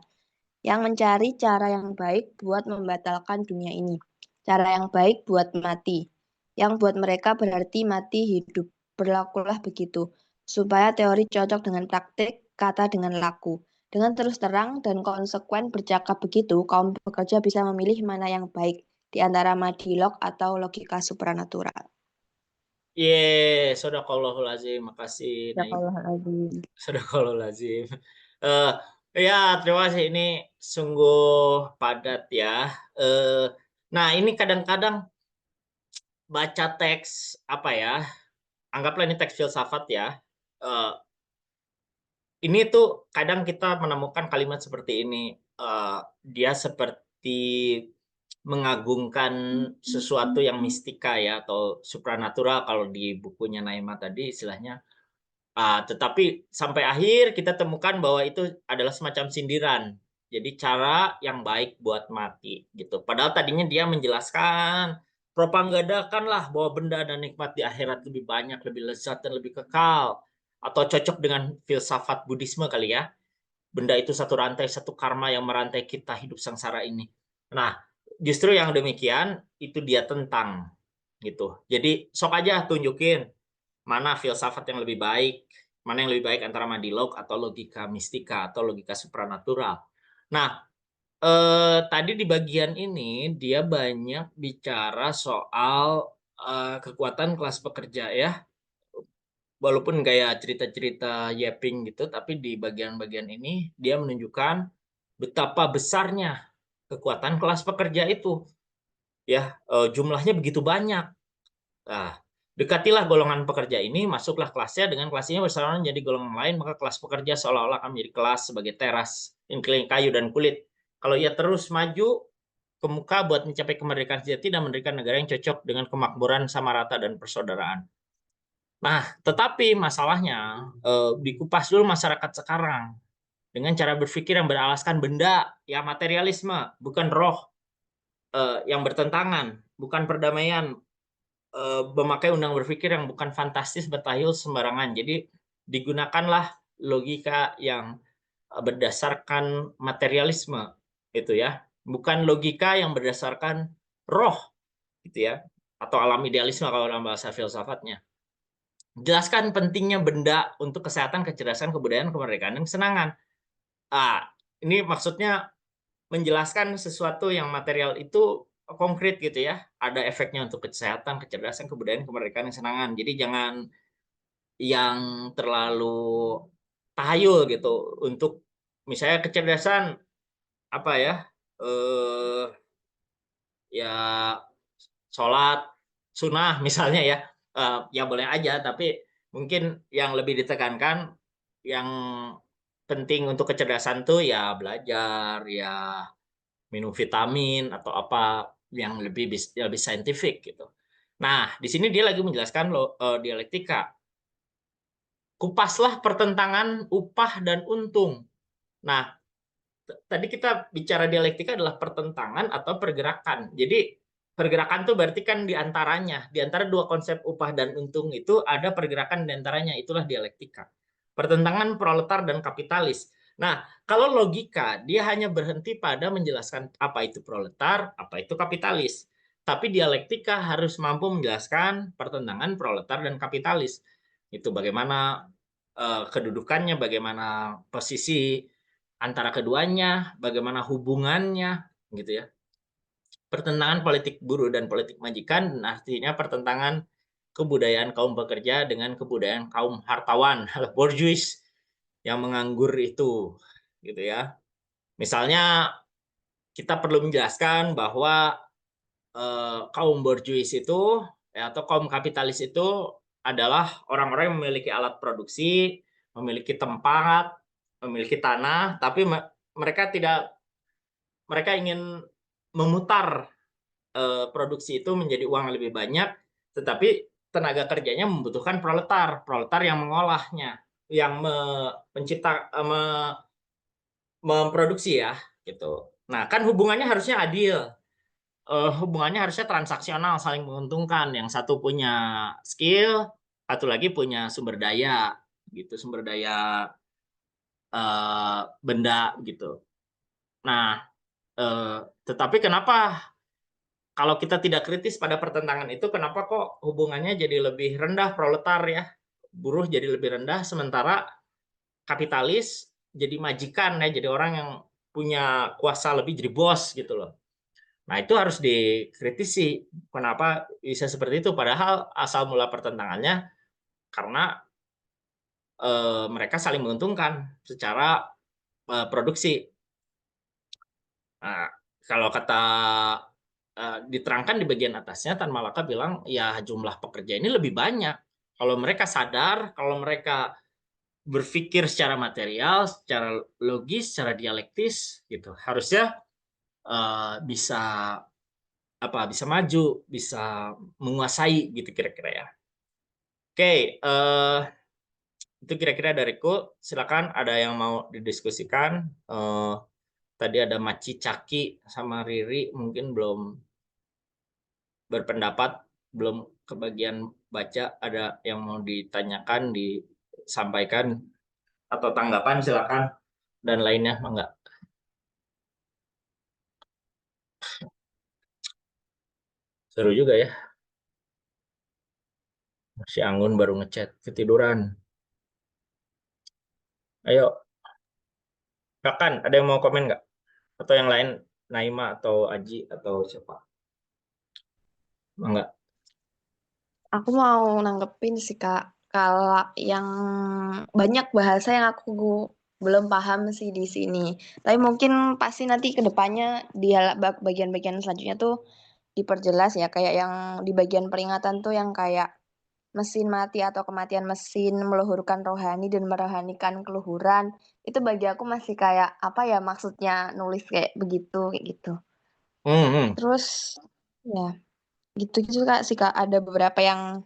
yang mencari cara yang baik buat membatalkan dunia ini. Cara yang baik buat mati. Yang buat mereka berarti mati hidup. Berlakulah begitu. Supaya teori cocok dengan praktik, kata dengan laku. Dengan terus terang dan konsekuen bercakap begitu, kaum pekerja bisa memilih mana yang baik di antara madilog atau logika supranatural. Sodaqallahul azim. Makasih, Naim. Astagfirullahaladzim. Sodaqallahul azim. Eh, ya, terima kasih. Ini sungguh padat ya. Nah, ini kadang-kadang baca teks apa ya? Anggaplah ini teks filsafat ya. Eh, ini tuh kadang kita menemukan kalimat seperti ini. Dia seperti mengagungkan sesuatu yang mistika ya atau supranatural kalau di bukunya Naima tadi istilahnya. Tetapi sampai akhir kita temukan bahwa itu adalah semacam sindiran. Jadi cara yang baik buat mati gitu. Padahal tadinya dia menjelaskan propagandakanlah bahwa benda dan nikmat di akhirat lebih banyak, lebih lezat dan lebih kekal atau cocok dengan filsafat Buddhisme kali ya. Benda itu satu rantai, satu karma yang merantai kita hidup sengsara ini. Nah, justru yang demikian itu dia tentang gitu. Jadi sok aja tunjukin mana filsafat yang lebih baik, mana yang lebih baik antara madilog atau logika mistika atau logika supranatural. Nah, tadi di bagian ini dia banyak bicara soal kekuatan kelas pekerja ya. Walaupun gaya cerita-cerita yapping gitu, tapi di bagian-bagian ini dia menunjukkan betapa besarnya kekuatan kelas pekerja itu. Ya, jumlahnya begitu banyak. Nah, dekatilah golongan pekerja ini, masuklah kelasnya dengan kelasnya bersama menjadi golongan lain, maka kelas pekerja seolah-olah akan menjadi kelas sebagai teras, inkling kayu dan kulit. Kalau ia terus maju ke muka buat mencapai kemerdekaan sejati dan mendirikan negara yang cocok dengan kemakmuran sama rata dan persaudaraan. Nah, tetapi masalahnya dikupas dulu masyarakat sekarang dengan cara berpikir yang beralaskan benda, ya materialisme, bukan roh yang bertentangan, bukan perdamaian, memakai undang berpikir yang bukan fantastis bertayul sembarangan. Jadi digunakanlah logika yang berdasarkan materialisme itu ya, bukan logika yang berdasarkan roh gitu ya, atau alam idealisme kalau dalam bahasa filsafatnya. Jelaskan pentingnya benda untuk kesehatan, kecerdasan, kebudayaan, kemerdekaan, dan kesenangan. Ini maksudnya menjelaskan sesuatu yang material itu konkret gitu ya. Ada efeknya untuk kesehatan, kecerdasan, kebudayaan, kemerdekaan, kesenangan. Jadi jangan yang terlalu tahayul gitu. Untuk misalnya kecerdasan apa ya? Ya sholat sunnah misalnya ya. Ya boleh aja, tapi mungkin yang lebih ditekankan yang penting untuk kecerdasan tuh ya belajar, ya minum vitamin atau apa yang lebih saintifik gitu. Nah, di sini dia lagi menjelaskan dialektika. Kupaslah pertentangan upah dan untung. Nah, tadi kita bicara dialektika adalah pertentangan atau pergerakan. Jadi pergerakan tuh berarti kan di antara dua konsep upah dan untung itu ada pergerakan di antaranya, itulah dialektika. Pertentangan proletar dan kapitalis. Nah, kalau logika dia hanya berhenti pada menjelaskan apa itu proletar, apa itu kapitalis. Tapi dialektika harus mampu menjelaskan pertentangan proletar dan kapitalis. Itu bagaimana kedudukannya, bagaimana posisi antara keduanya, bagaimana hubungannya, gitu ya. Pertentangan politik buruh dan politik majikan, artinya pertentangan kebudayaan kaum pekerja dengan kebudayaan kaum hartawan, bourgeois yang menganggur itu, gitu ya. Misalnya kita perlu menjelaskan bahwa kaum bourgeois itu atau kaum kapitalis itu adalah orang-orang yang memiliki alat produksi, memiliki tempat, memiliki tanah, tapi mereka ingin memutar produksi itu menjadi uang yang lebih banyak, tetapi tenaga kerjanya membutuhkan proletar yang mengolahnya, yang memproduksi ya, gitu. Nah, kan hubungannya harusnya adil. Hubungannya harusnya transaksional, saling menguntungkan. Yang satu punya skill, satu lagi punya sumber daya, gitu, sumber daya benda, gitu. Nah, tetapi kenapa kalau kita tidak kritis pada pertentangan itu, kenapa kok hubungannya jadi lebih rendah proletar ya, buruh jadi lebih rendah, sementara kapitalis jadi majikan ya, jadi orang yang punya kuasa lebih, jadi bos gitu loh. Nah, itu harus dikritisi. Kenapa bisa seperti itu? Padahal asal mula pertentangannya karena mereka saling menguntungkan secara produksi. Nah, kalau kata diterangkan di bagian atasnya, Tan Malaka bilang, ya jumlah pekerja ini lebih banyak. Kalau mereka sadar, kalau mereka berpikir secara material, secara logis, secara dialektis, gitu, harusnya bisa bisa maju, bisa menguasai gitu kira-kira ya. Oke, itu kira-kira dariku. Silakan ada yang mau didiskusikan. Tadi ada Maci Caki sama Riri mungkin belum berpendapat, belum kebagian baca. Ada yang mau ditanyakan, disampaikan atau tanggapan, silakan. Dan lainnya enggak. Seru juga ya. Si Anggun baru ngechat, ketiduran. Ayo, silakan. Ada yang mau komen nggak? Atau yang lain, Naima atau Aji atau siapa? Enggak. Aku mau nanggepin sih Kak, kalau yang banyak bahasa yang aku belum paham sih di sini. Tapi mungkin pasti nanti ke depannya di bagian-bagian selanjutnya tuh diperjelas ya, kayak yang di bagian peringatan tuh yang kayak mesin mati atau kematian mesin, meluhurkan rohani dan merohanikan keluhuran. Itu bagi aku masih kayak apa ya maksudnya nulis kayak begitu, kayak gitu. Terus ya gitu juga sih Kak, ada beberapa yang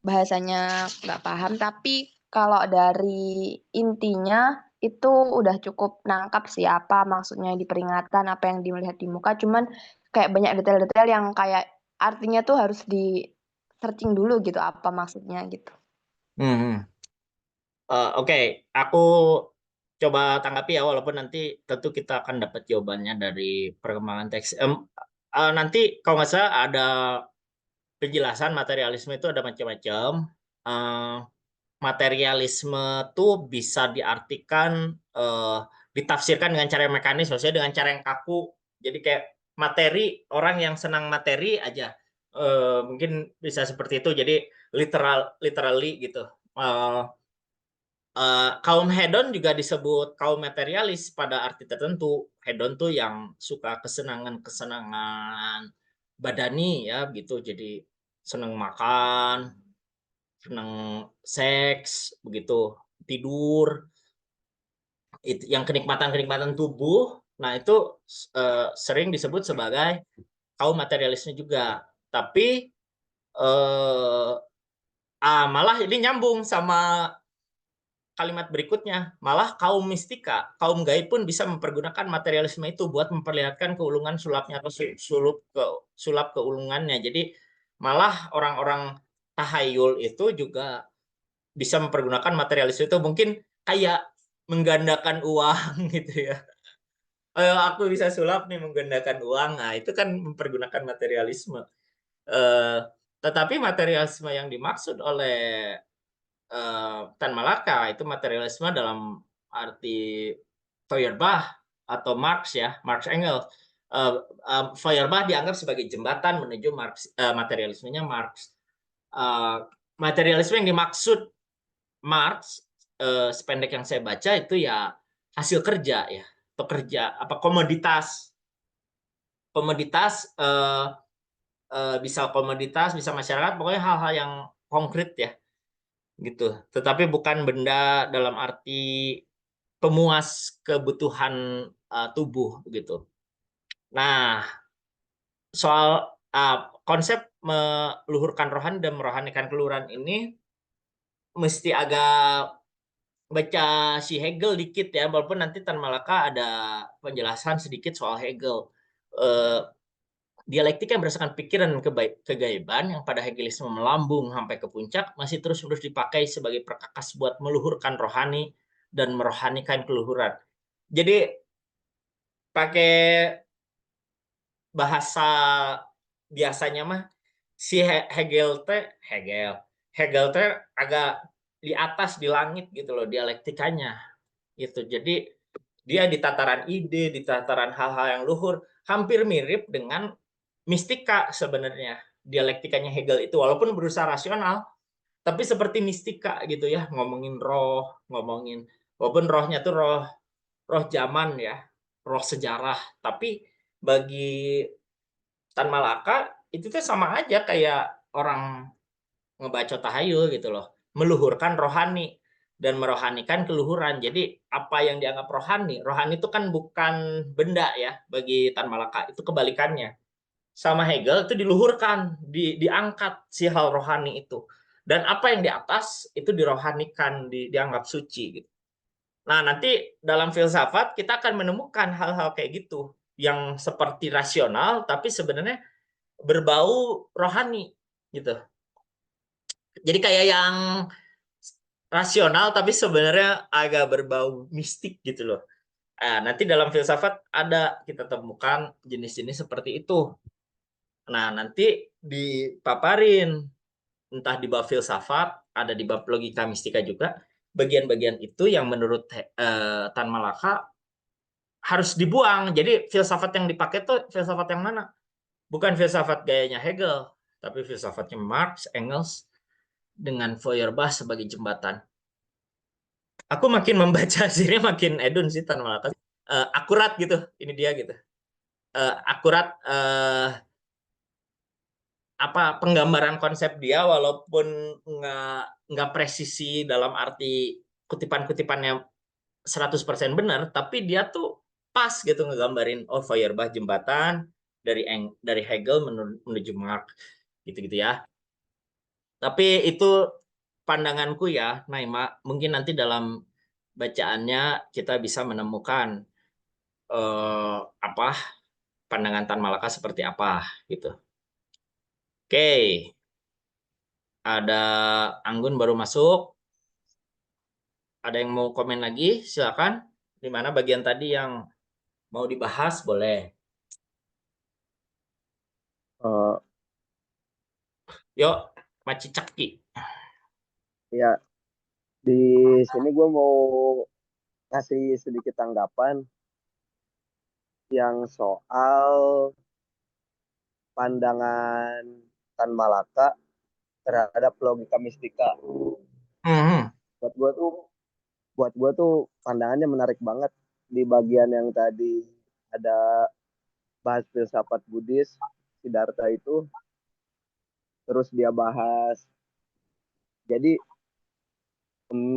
bahasanya nggak paham, tapi kalau dari intinya itu udah cukup nangkap sih apa maksudnya di peringatan, apa yang dilihat di muka. Cuman kayak banyak detail-detail yang kayak artinya tuh harus di searching dulu gitu apa maksudnya gitu. Oke, aku coba tanggapi ya, walaupun nanti tentu kita akan dapat jawabannya dari perkembangan teks. Nanti kalau nggak salah ada penjelasan materialisme itu ada macam-macam. Materialisme tuh bisa diartikan, ditafsirkan dengan cara yang mekanis, maksudnya dengan cara yang kaku. Jadi kayak materi, orang yang senang materi aja, mungkin bisa seperti itu. Jadi literally gitu. Kaum hedon juga disebut kaum materialis pada arti tertentu. Hedon tuh yang suka kesenangan-kesenangan badani ya gitu. Jadi senang makan, senang seks, begitu, tidur, itu yang kenikmatan-kenikmatan tubuh. Nah, itu sering disebut sebagai kaum materialisme juga. Tapi malah ini nyambung sama kalimat berikutnya, malah kaum mistika, kaum gaib pun bisa mempergunakan materialisme itu buat memperlihatkan keulungan sulapnya atau sulap keulungannya. Jadi malah orang-orang tahayul itu juga bisa mempergunakan materialisme itu, mungkin kayak menggandakan uang gitu ya. Aku bisa sulap nih menggandakan uang. Nah, itu kan mempergunakan materialisme. Tetapi materialisme yang dimaksud oleh Tan Malaka itu materialisme dalam arti Feuerbach atau Marx ya, Marx Engels. Feuerbach dianggap sebagai jembatan menuju materialismenya Marx. Materialisme yang dimaksud Marx, sependek yang saya baca itu ya hasil kerja ya, atau kerja apa komoditas, bisa komoditas, bisa masyarakat, pokoknya hal-hal yang konkret ya gitu. Tetapi bukan benda dalam arti pemuas kebutuhan tubuh gitu. Nah, soal konsep meluhurkan rohani dan merohanikan keluhuran ini mesti agak baca si Hegel dikit ya, walaupun nanti Tan Malaka ada penjelasan sedikit soal Hegel. Dialektika yang berdasarkan pikiran dan kegaiban yang pada Hegelisme melambung sampai ke puncak masih terus-menerus dipakai sebagai perkakas buat meluhurkan rohani dan merohanikan keluhuran. Jadi pakai bahasa biasanya mah si Hegel teh agak di atas di langit gitu loh dialektikanya gitu. Jadi dia di tataran ide, di tataran hal-hal yang luhur, hampir mirip dengan mistika sebenarnya. Dialektikanya Hegel itu walaupun berusaha rasional, tapi seperti mistika gitu ya, ngomongin roh, ngomongin walaupun rohnya tuh roh zaman ya, roh sejarah, tapi bagi Tan Malaka itu tuh sama aja kayak orang ngebaca tahayul gitu loh, meluhurkan rohani dan merohanikan keluhuran. Jadi apa yang dianggap rohani, rohani itu kan bukan benda ya bagi Tan Malaka, itu kebalikannya. Sama Hegel itu diluhurkan, diangkat si hal rohani itu. Dan apa yang di atas itu dirohanikan, dianggap suci gitu. Nah, nanti dalam filsafat kita akan menemukan hal-hal kayak gitu yang seperti rasional tapi sebenarnya berbau rohani gitu. Jadi kayak yang rasional tapi sebenarnya agak berbau mistik gitu loh. Nanti dalam filsafat ada kita temukan jenis-jenis seperti itu. Nah, nanti dipaparin entah di bab filsafat, ada di bab logika mistika juga, bagian-bagian itu yang menurut Tan Malaka harus dibuang. Jadi filsafat yang dipakai tuh filsafat yang mana? Bukan filsafat gayanya Hegel, tapi filsafatnya Marx, Engels dengan Feuerbach sebagai jembatan. Aku makin membaca sini makin edun sih Tan Malaka. Akurat gitu, ini dia gitu. Akurat apa penggambaran konsep dia walaupun nggak presisi dalam arti kutipan-kutipannya 100% benar, tapi dia tuh pas gitu ngegambarin Feuerbach jembatan dari Hegel menuju Marx gitu-gitu ya. Tapi itu pandanganku ya, Naima. Mungkin nanti dalam bacaannya kita bisa menemukan apa pandangan Tan Malaka seperti apa gitu. Oke, ada Anggun baru masuk. Ada yang mau komen lagi? Silakan. Di mana bagian tadi yang mau dibahas boleh. Eh, Yuk, Maci Caki. ya, di sini gue mau ngasih sedikit tanggapan yang soal pandangan Tan Malaka terhadap logika mistika. Hmm. Buat gue tuh, pandangannya menarik banget di bagian yang tadi ada bahas filsafat Buddhis, Siddhartha itu, terus dia bahas, jadi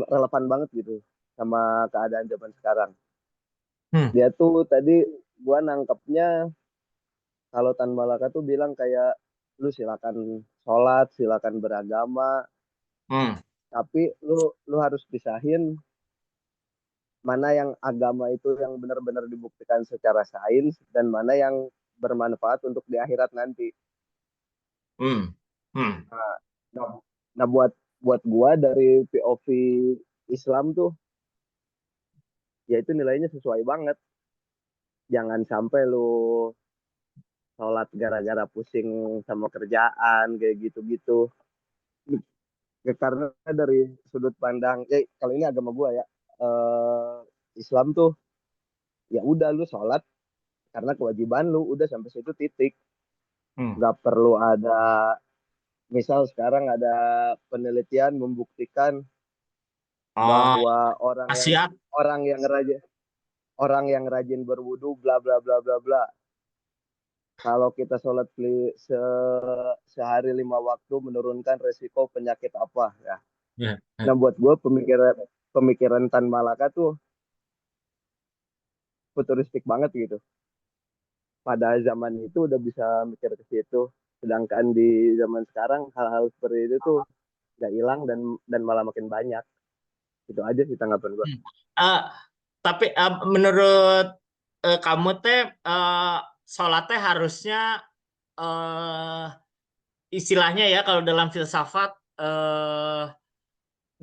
relevan banget gitu sama keadaan zaman sekarang. Dia tuh tadi gua nangkepnya kalau Tan Malaka tuh bilang kayak lu silakan sholat, silakan beragama, tapi lu harus pisahin mana yang agama itu yang benar-benar dibuktikan secara sains dan mana yang bermanfaat untuk di akhirat nanti. Hmm. Hmm. Nah, nah buat gua dari POV Islam tuh, ya itu nilainya sesuai banget. Jangan sampai lu sholat gara-gara pusing sama kerjaan kayak gitu-gitu. Ya, karena dari sudut pandang, kalau ini agama gua ya, Islam tuh ya udah lu sholat karena kewajiban lu udah sampai situ titik. Hmm. Nggak perlu ada, misal sekarang ada penelitian membuktikan Oh, bahwa khasiat. orang yang rajin orang yang rajin berwudu bla bla bla bla bla. Kalau kita sholat sehari 5 waktu menurunkan resiko penyakit apa ya. Ya. Nah buat gue pemikiran Tan Malaka tuh futuristik banget gitu. Pada zaman itu udah bisa mikir ke situ. Sedangkan di zaman sekarang hal-hal seperti itu tuh nggak hilang dan malah makin banyak. Itu aja sih tanggapan gue. Tapi menurut kamu teh sholatnya harusnya istilahnya ya kalau dalam filsafat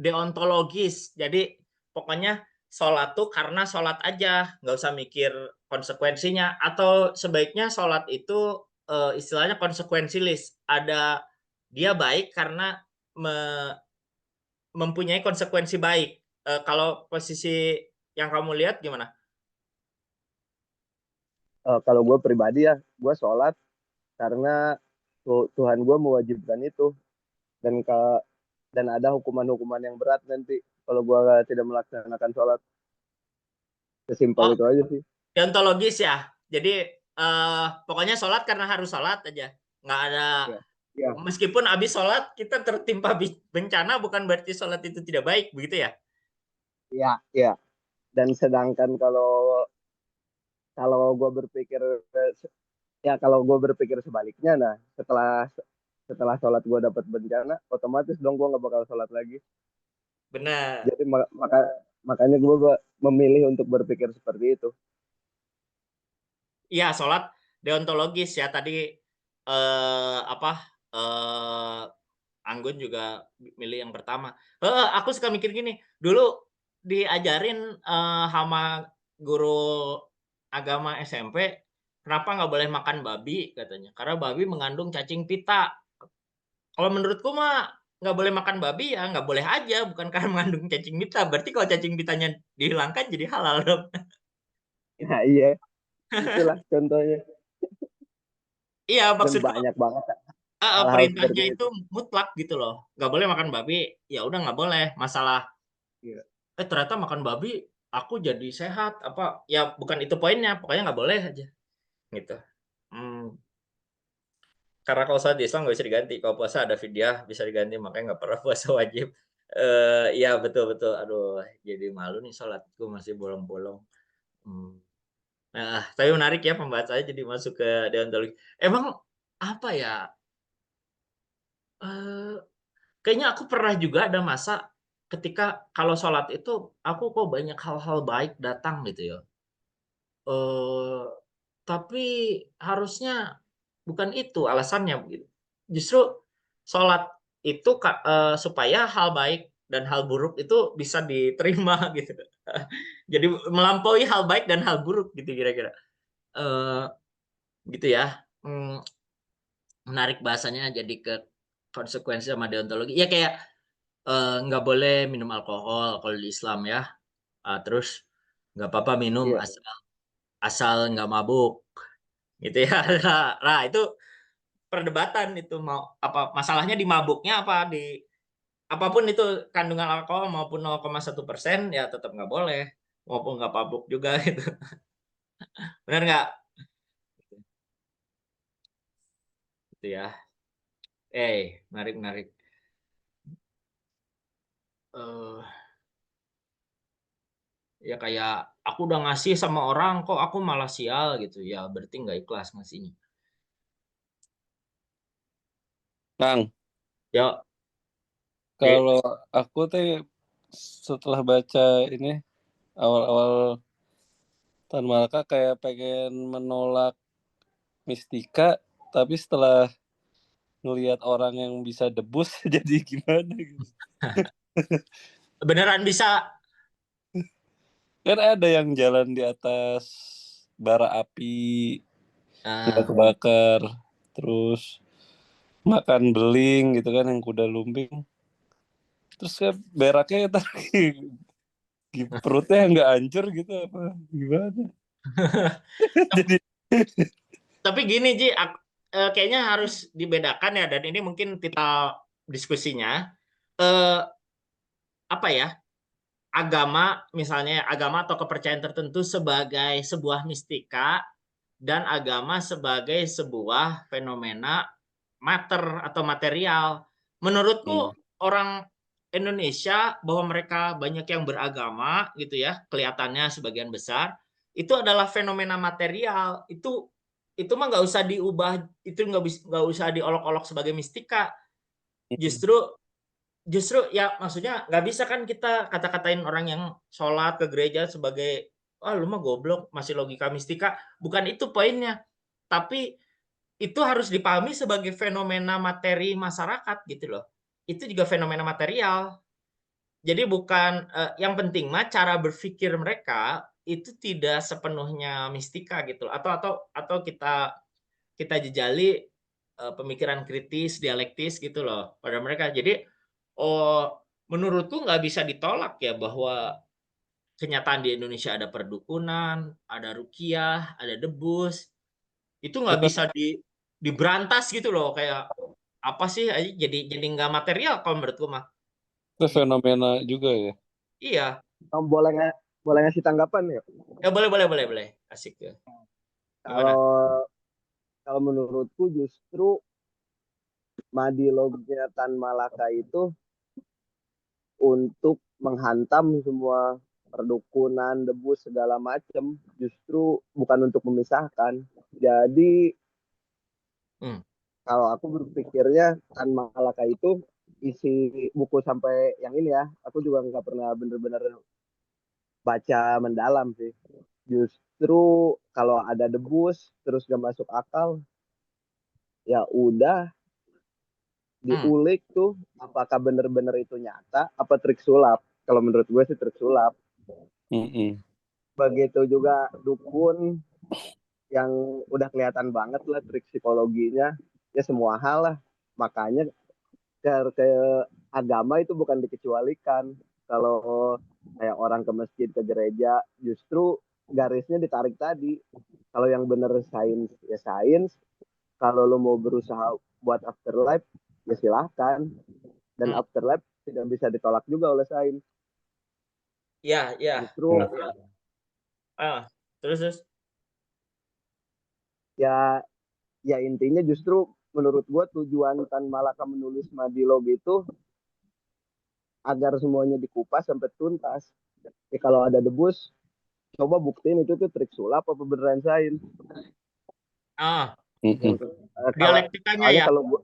deontologis. Jadi pokoknya sholat tuh karena sholat aja, nggak usah mikir konsekuensinya. Atau sebaiknya sholat itu istilahnya konsekuensilis. Ada dia baik karena mempunyai konsekuensi baik. Kalau posisi yang kamu lihat gimana? Kalau gue pribadi ya, gue sholat karena Tuhan gue mewajibkan itu dan dan ada hukuman-hukuman yang berat nanti kalau gue tidak melaksanakan sholat. Sesimpel Oh, itu aja sih. deontologis ya. Jadi pokoknya sholat karena harus sholat aja. Nggak ada, Ya, ya, meskipun habis sholat kita tertimpa bencana bukan berarti sholat itu tidak baik, begitu ya? ya, ya. Dan sedangkan kalau kalau gue berpikir kalau gue berpikir sebaliknya, nah setelah sholat gue dapat bencana, otomatis dong gue nggak bakal sholat lagi. Benar. Jadi makanya gue memilih untuk berpikir seperti itu. Iya, sholat deontologis ya. Tadi apa Anggun juga milih yang pertama. Aku suka mikir gini, dulu diajarin sama guru agama SMP, kenapa nggak boleh makan babi katanya, karena babi mengandung cacing pita. Kalau menurutku mah nggak boleh makan babi ya nggak boleh aja, bukan karena mengandung cacing pita. Berarti kalau cacing pitanya dihilangkan jadi halal dong. Nah iya, itulah contohnya. Iya, Dan maksudku banyak banget hal-hal seperti perintahnya itu itu. mutlak gitu loh. Nggak boleh makan babi, ya udah nggak boleh. Masalah Iya. ternyata makan babi aku jadi sehat apa ya, bukan itu poinnya, pokoknya nggak boleh aja gitu. Karena kalau sholat di Islam nggak bisa diganti, kalau puasa ada fidyah bisa diganti, makanya nggak pernah puasa wajib. Iya betul betul, aduh jadi malu nih sholatku masih bolong-bolong. Nah, tapi menarik ya pembahasannya jadi masuk ke deontologi. Emang apa ya? Eh, Kayaknya aku pernah juga ada masa ketika kalau sholat itu aku kok banyak hal-hal baik datang gitu ya. Eh, tapi harusnya bukan itu alasannya begitu. Justru sholat itu supaya hal baik dan hal buruk itu bisa diterima gitu. Jadi melampaui hal baik dan hal buruk gitu kira-kira. Eh, Gitu ya. Menarik bahasanya jadi ke konsekuensi sama deontologi. Ya kayak nggak boleh minum alkohol kalau di Islam ya. Terus nggak apa-apa minum Iya. asal nggak mabuk gitu ya. Nah itu perdebatan itu mau apa masalahnya di mabuknya apa di apapun itu, kandungan alkohol maupun 0,1% ya tetap nggak boleh, maupun nggak mabuk juga gitu. Benar nggak? Gitu ya. Menarik menarik. Eh Ya kayak aku udah ngasih sama orang kok aku malah sial gitu ya, berarti nggak ikhlas ngasihnya. Kang, Ya, kalau aku teh setelah baca ini Awal-awal Tan Malaka kayak pengen menolak mistika, tapi setelah ngelihat orang yang bisa debus jadi gimana gitu. Beneran bisa. Kan ada yang jalan di atas bara api, nggak Ah, kebakar, terus makan beling gitu kan yang kuda lumping. Terus kan beraknya perutnya nggak hancur gitu apa gimana? Jadi tapi gini Ji, kayaknya harus dibedakan ya, dan ini mungkin kita diskusinya. Eh, apa ya? Agama, misalnya agama atau kepercayaan tertentu sebagai sebuah mistika, dan agama sebagai sebuah fenomena mater atau material. Menurutku orang Indonesia, bahwa mereka banyak yang beragama gitu ya, kelihatannya sebagian besar itu adalah fenomena material. Itu mah nggak usah diubah, itu nggak usah diolok-olok sebagai mistika. Justru ya, maksudnya nggak bisa kan kita kata-katain orang yang sholat ke gereja sebagai, ah lu mah goblok, masih logika mistika. Bukan itu poinnya. Tapi itu harus dipahami sebagai fenomena materi masyarakat gitu loh. Itu juga fenomena material. Jadi bukan, yang penting mah cara berpikir mereka itu tidak sepenuhnya mistika gitu. Atau kita jejali pemikiran kritis, dialektis gitu loh pada mereka. Jadi, oh, menurutku nggak bisa ditolak ya bahwa kenyataan di Indonesia ada perdukunan, ada rukiah, ada debus. Itu nggak itu, bisa diberantas gitu loh, kayak apa sih, jadi nggak material kalau menurutku mah. itu Gitu. fenomena juga ya. Iya, Kamu boleh ngasih tanggapan ya? ya boleh boleh boleh boleh, asik ya. Gimana? Kalau kalau menurutku justru Madilognya Tan Malaka itu untuk menghantam semua perdukunan, debu segala macam, justru bukan untuk memisahkan. Jadi Hmm. kalau aku berpikirnya Tan Malaka itu isi buku sampai yang ini ya, aku juga nggak pernah bener-bener baca mendalam sih. Justru kalau ada debus terus gak masuk akal, ya udah Hmm. diulik tuh apakah bener-bener itu nyata apa trik sulap. Kalau menurut gue sih trik sulap. Begitu juga dukun yang udah kelihatan banget lah trik psikologinya, ya semua hal lah. Makanya ke agama itu bukan dikecualikan. Kalau kayak orang ke masjid, ke gereja, justru garisnya ditarik tadi. Kalau yang bener sains, ya sains. Kalau lo mau berusaha buat afterlife, ya silahkan. Dan Hmm. afterlife tidak bisa ditolak juga oleh sains. Ya ya. Justru Ah, terus. ya ya intinya justru menurut gue tujuan Tan Malaka menulis Madilog itu agar semuanya dikupas sampai tuntas. Ya, kalau ada debus, coba buktiin itu tuh trik sulap apa beneran sains. Ah, Kalau dialektikanya soalnya ya. kalau gua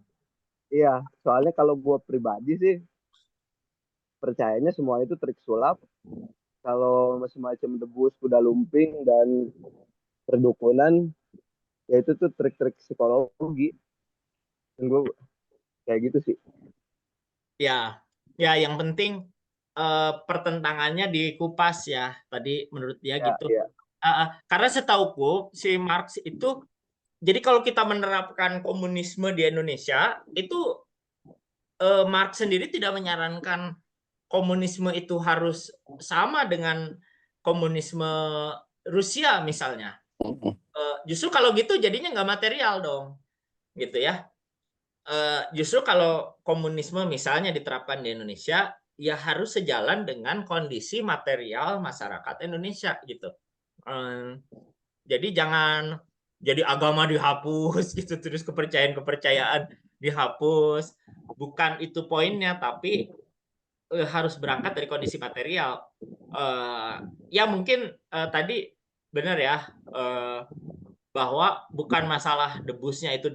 iya, soalnya kalau gua pribadi sih percayanya semua itu trik sulap. Kalau semacam debus, kuda lumping dan perdukunan, ya itu tuh trik-trik psikologi. Dan gue kayak gitu sih. Ya, ya yang penting pertentangannya dikupas ya. Tadi menurut dia Ya, gitu. ya. Karena setauku si Marx itu, jadi kalau kita menerapkan komunisme di Indonesia, itu Marx sendiri tidak menyarankan komunisme itu harus sama dengan komunisme Rusia misalnya. Justru kalau gitu jadinya nggak material dong, gitu ya. Justru kalau komunisme misalnya diterapkan di Indonesia, ya harus sejalan dengan kondisi material masyarakat Indonesia gitu. Jadi jangan jadi agama dihapus gitu, terus kepercayaan-kepercayaan dihapus. Bukan itu poinnya, tapi harus berangkat dari kondisi material. Ya mungkin tadi benar ya, bahwa bukan masalah debusnya itu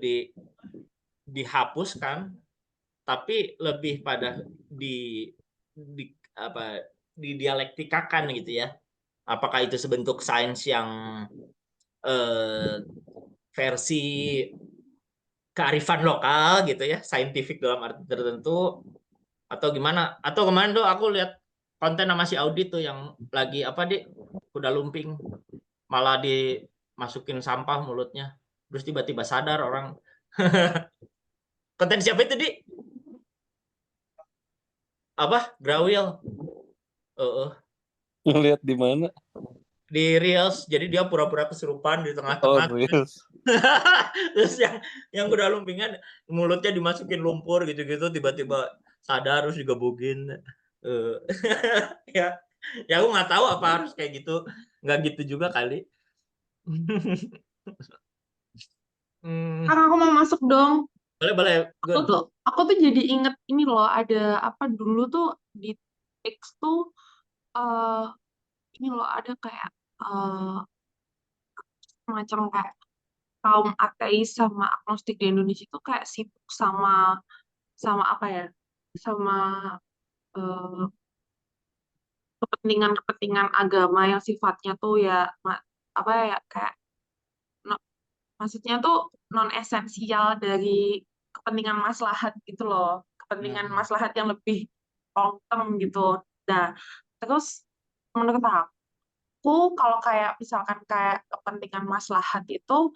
dihapuskan, tapi lebih pada di apa, didialektikakan gitu ya. Apakah itu sebentuk sains yang versi kearifan lokal gitu ya, saintifik dalam arti tertentu, atau gimana? Atau kemarin tuh aku lihat konten sama si Audi tuh yang lagi apa di kuda lumping, malah dimasukin sampah mulutnya, terus tiba-tiba sadar orang. Konten siapa itu di? Apa? Grawil. Ngeliat di mana? Di Reels, jadi dia pura-pura kesurupan di Oh, tengah-tengah. Reels. Terus yang kuda lumpingan mulutnya dimasukin lumpur gitu-gitu, tiba-tiba sadar terus digebugin. Ya, ya aku nggak tahu apa harus kayak gitu, nggak gitu juga kali. Hmm, Kak, aku mau masuk dong. boleh boleh, Aku Gun. tuh aku tuh jadi inget ini loh, ada apa dulu tuh di X tuh eh ini loh ada kayak eh semacam kayak kaum ateis sama agnostik di Indonesia tuh kayak sibuk sama sama apa ya? Sama eh, kepentingan-kepentingan agama yang sifatnya tuh ya apa ya kayak no- maksudnya tuh non esensial dari kepentingan maslahat gitu loh, kepentingan Hmm. maslahat yang lebih long term gitu. Nah, terus menurut aku kalau kayak misalkan kayak kepentingan maslahat itu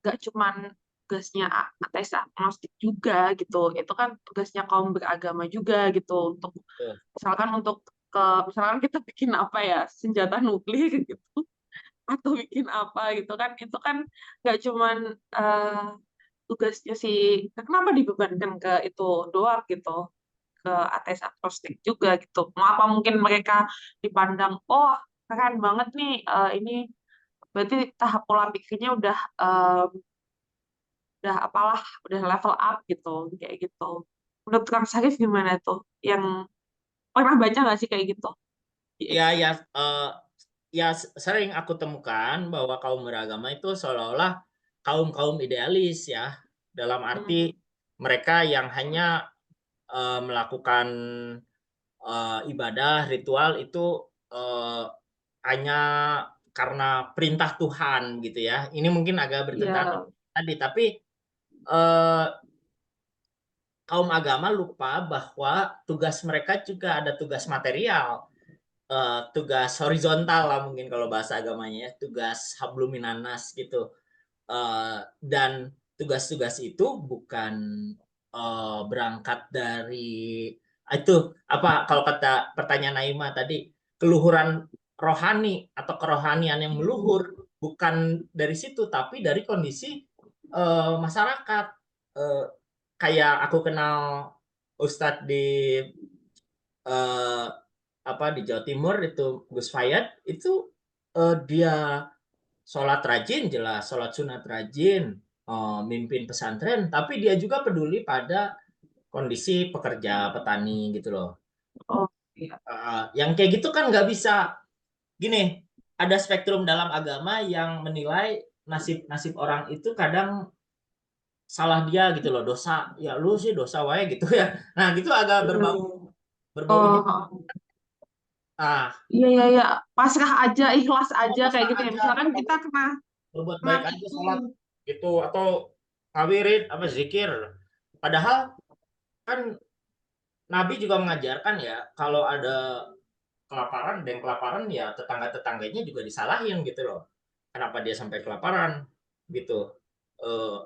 gak cuman tugasnya ateis agnostik juga gitu, itu kan tugasnya kaum beragama juga gitu untuk Tuh. misalkan untuk ke misalkan kita bikin apa ya senjata nuklir gitu atau bikin apa gitu kan itu kan nggak cuman eh, tugasnya si kenapa dibebankan ke itu doang gitu ke ateis agnostik juga gitu mau apa mungkin mereka dipandang oh keren banget nih ini berarti tahap pola pikirnya udah apalah udah level up gitu kayak gitu menurut Kang Sarif gimana tuh yang pernah baca nggak sih kayak gitu di X? Ya ya, ya sering aku temukan bahwa kaum beragama itu seolah-olah kaum idealis ya, dalam arti Hmm, mereka yang hanya melakukan ibadah ritual itu eh, hanya karena perintah Tuhan gitu ya. Ini mungkin agak bertentangan ya tadi, tapi eh, kaum agama lupa bahwa tugas mereka juga ada tugas material, tugas horizontal lah mungkin kalau bahasa agamanya ya, tugas hablum minanas gitu. Dan tugas-tugas itu bukan berangkat dari itu apa kalau kata pertanyaan Naima tadi, keluhuran rohani atau kerohanian yang meluhur, bukan dari situ tapi dari kondisi masyarakat. Eh, Kayak aku kenal Ustadz di eh, apa di Jawa Timur itu Gus Fayad itu, dia sholat rajin jelas, sholat sunat rajin, mimpin pesantren, tapi dia juga peduli pada kondisi pekerja petani gitu loh. oh iya. Yang kayak gitu kan nggak bisa gini. Ada spektrum dalam agama yang menilai nasib-nasib orang itu kadang salah dia gitu loh, dosa ya lu sih dosa wae gitu ya. Nah gitu agak berbau Hmm. berbau ini. Oh, Ah, iya iya iya, pasrah aja, ikhlas aja kayak pasrah gitu ya. aja, Misalkan kita berbuat kena berbuat kena baik aja, tipu. sholat gitu, atau ngawirit apa zikir. Padahal kan Nabi juga mengajarkan ya, kalau ada kelaparan dan kelaparan ya tetangga-tetangganya juga disalahin gitu loh. Kenapa dia sampai kelaparan gitu.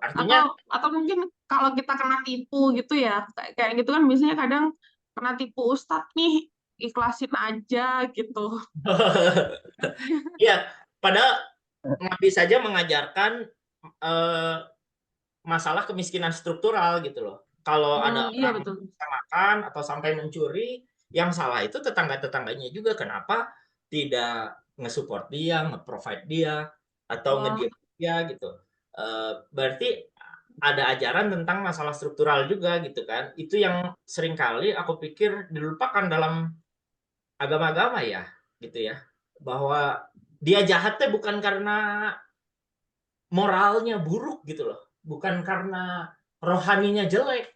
Artinya Atau mungkin kalau kita kena tipu gitu ya, kayak gitu kan biasanya kadang kena tipu ustadz nih, ikhlasin aja gitu. ya padahal Nabi saja mengajarkan eh, masalah kemiskinan struktural gitu loh. Kalau ada Iya orang betul. bisa makan atau sampai mencuri, yang salah itu tetangga-tetangganya juga. Kenapa tidak nge-support dia, nge-provide dia, atau Oh, ngediam dia gitu. Berarti ada ajaran tentang masalah struktural juga gitu kan. Itu yang seringkali aku pikir dilupakan dalam agama-agama ya gitu ya. Bahwa dia jahatnya bukan karena moralnya buruk gitu loh. Bukan karena rohaninya jelek,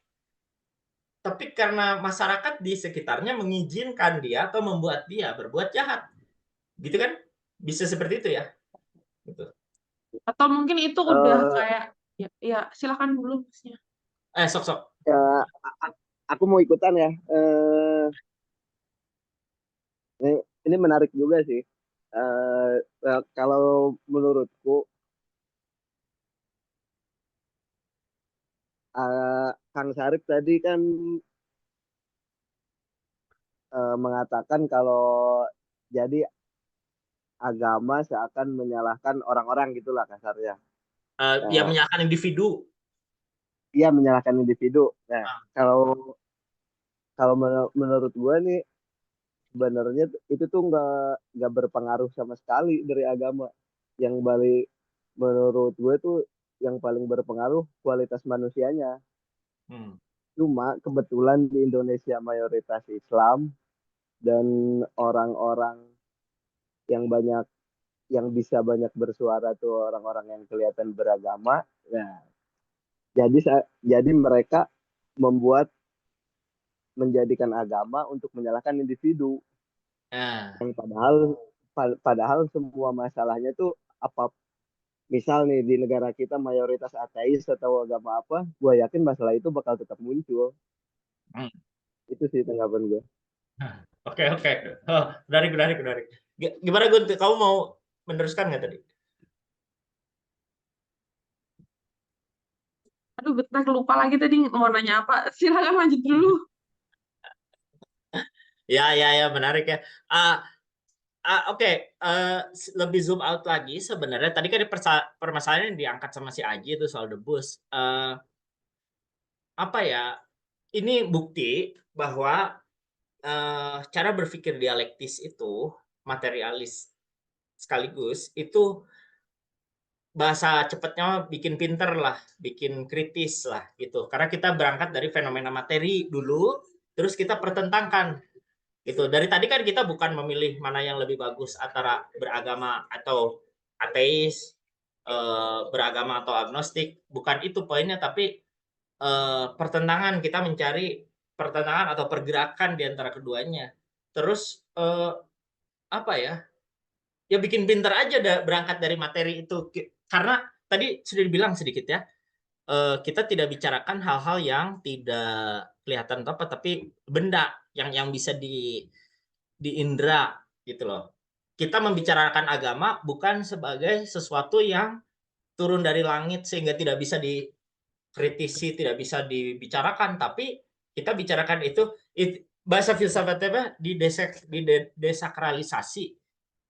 tapi karena masyarakat di sekitarnya mengizinkan dia atau membuat dia berbuat jahat. Gitu kan? Bisa seperti itu ya. Gitu. Atau mungkin itu udah Eh, kayak ya silakan dulu Masnya. Sok-sok. ya, aku mau ikutan ya. Ini menarik juga sih. Kalau menurutku, Kang Sarip tadi kan mengatakan kalau jadi agama seakan menyalahkan orang-orang gitulah kasarnya. Ya Nah, menyalahkan individu. ia menyalahkan individu. Nah, Ah, kalau kalau menurut gue nih sebenarnya itu tuh nggak berpengaruh sama sekali dari agama. Yang balik menurut gue tuh yang paling berpengaruh kualitas manusianya. hmm. Cuma kebetulan di Indonesia mayoritas Islam dan orang-orang yang banyak yang bisa banyak bersuara tuh orang-orang yang kelihatan beragama. Nah, jadi mereka membuat menjadikan agama untuk menyalahkan individu. Nah, Yang padahal semua masalahnya tuh apa, misal nih di negara kita mayoritas ateis atau agama apa, gue yakin masalah itu bakal tetap muncul. hmm. Itu sih tanggapan gue. Oke, oke. Oh, menarik. Gimana Gun? Kamu mau meneruskan nggak tadi? Aduh, bentar lupa lagi tadi mau nanya apa. Silakan lanjut dulu. Ya, menarik ya. Ah, oke. Lebih zoom out lagi sebenarnya. Tadi kan permasalahan yang diangkat sama si Aji itu soal debus. Apa ya? Ini bukti bahwa cara berpikir dialektis itu materialis sekaligus itu bahasa cepatnya bikin pinter lah, bikin kritis lah gitu. Karena kita berangkat dari fenomena materi dulu, terus kita pertentangkan gitu. Dari tadi kan kita bukan memilih mana yang lebih bagus antara beragama atau ateis, beragama atau agnostik, bukan itu poinnya, tapi pertentangan, kita mencari pertentangan atau pergerakan di antara keduanya. Terus apa ya? Ya bikin pinter aja berangkat dari materi itu. Karena tadi sudah dibilang sedikit ya, kita tidak bicarakan hal-hal yang tidak kelihatan apa, tapi benda yang bisa di indera gitu loh. Kita membicarakan agama bukan sebagai sesuatu yang turun dari langit sehingga tidak bisa dikritisi, tidak bisa dibicarakan, tapi kita bicarakan itu, bahasa filsafatnya desakralisasi.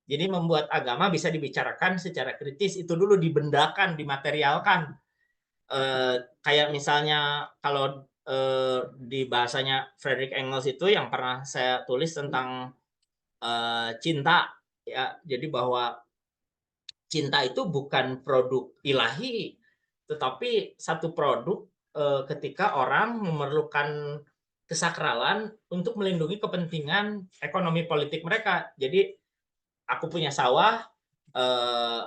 Jadi membuat agama bisa dibicarakan secara kritis, itu dulu dibendakan, dimaterialkan. Kayak misalnya kalau di bahasanya Friedrich Engels itu yang pernah saya tulis tentang cinta, ya. Jadi bahwa cinta itu bukan produk ilahi, tetapi satu produk ketika orang memerlukan kesakralan untuk melindungi kepentingan ekonomi politik mereka. Jadi aku punya sawah, eh,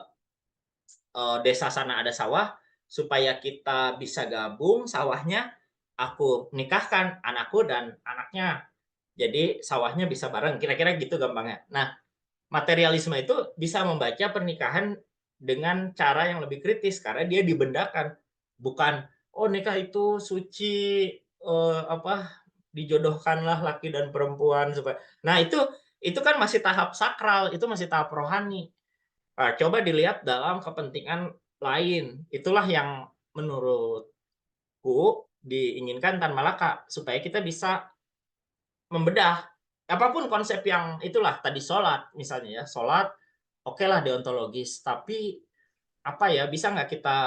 desa sana ada sawah, supaya kita bisa gabung sawahnya, aku nikahkan anakku dan anaknya. Jadi sawahnya bisa bareng, kira-kira gitu gampangnya. Nah, materialisme itu bisa membaca pernikahan dengan cara yang lebih kritis karena dia dibendakan. Bukan, oh nikah itu suci, apa, dijodohkanlah laki dan perempuan supaya. Nah, itu kan masih tahap sakral, itu masih tahap rohani. Nah, coba dilihat dalam kepentingan lain. Itulah yang menurutku diinginkan Tan Malaka, supaya kita bisa membedah apapun konsep yang itulah tadi, sholat misalnya ya, sholat oke lah deontologis, tapi apa ya, bisa nggak kita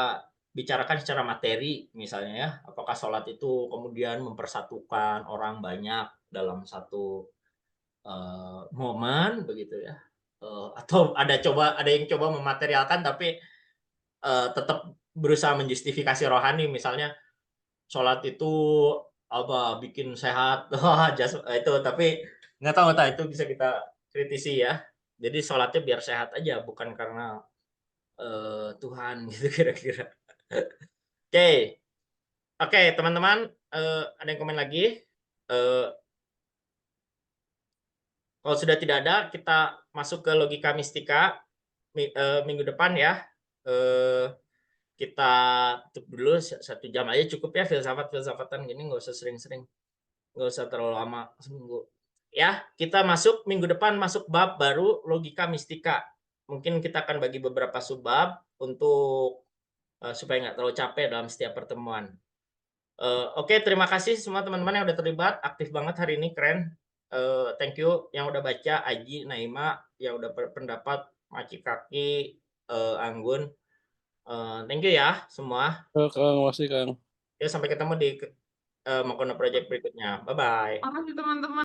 bicarakan secara materi misalnya ya, apakah sholat itu kemudian mempersatukan orang banyak dalam satu momen begitu ya. Atau ada yang coba mematerialkan tapi tetap berusaha menjustifikasi rohani, misalnya sholat itu apa bikin sehat, itu, tapi nggak tahu itu bisa kita kritisi ya. Jadi sholatnya biar sehat aja, bukan karena Tuhan gitu kira-kira. Oke, oke teman-teman, ada yang komen lagi? Eh, Kalau sudah tidak ada, kita masuk ke logika mistika minggu depan ya. Kita tutup dulu 1 jam aja cukup ya, filsafatan gini nggak usah sering-sering, nggak usah terlalu lama seminggu. Ya, kita masuk minggu depan masuk bab baru logika mistika. Mungkin kita akan bagi beberapa subbab untuk supaya nggak terlalu capek dalam setiap pertemuan. Oke, terima kasih semua teman-teman yang udah terlibat, aktif banget hari ini, keren. Thank you yang udah baca, Aji, Naima, yang udah berpendapat, Maci Kaki, Anggun. Thank you ya semua. Kang, masih Kang. Ya, sampai ketemu di Makono Project berikutnya. Bye-bye. Makasih teman-teman.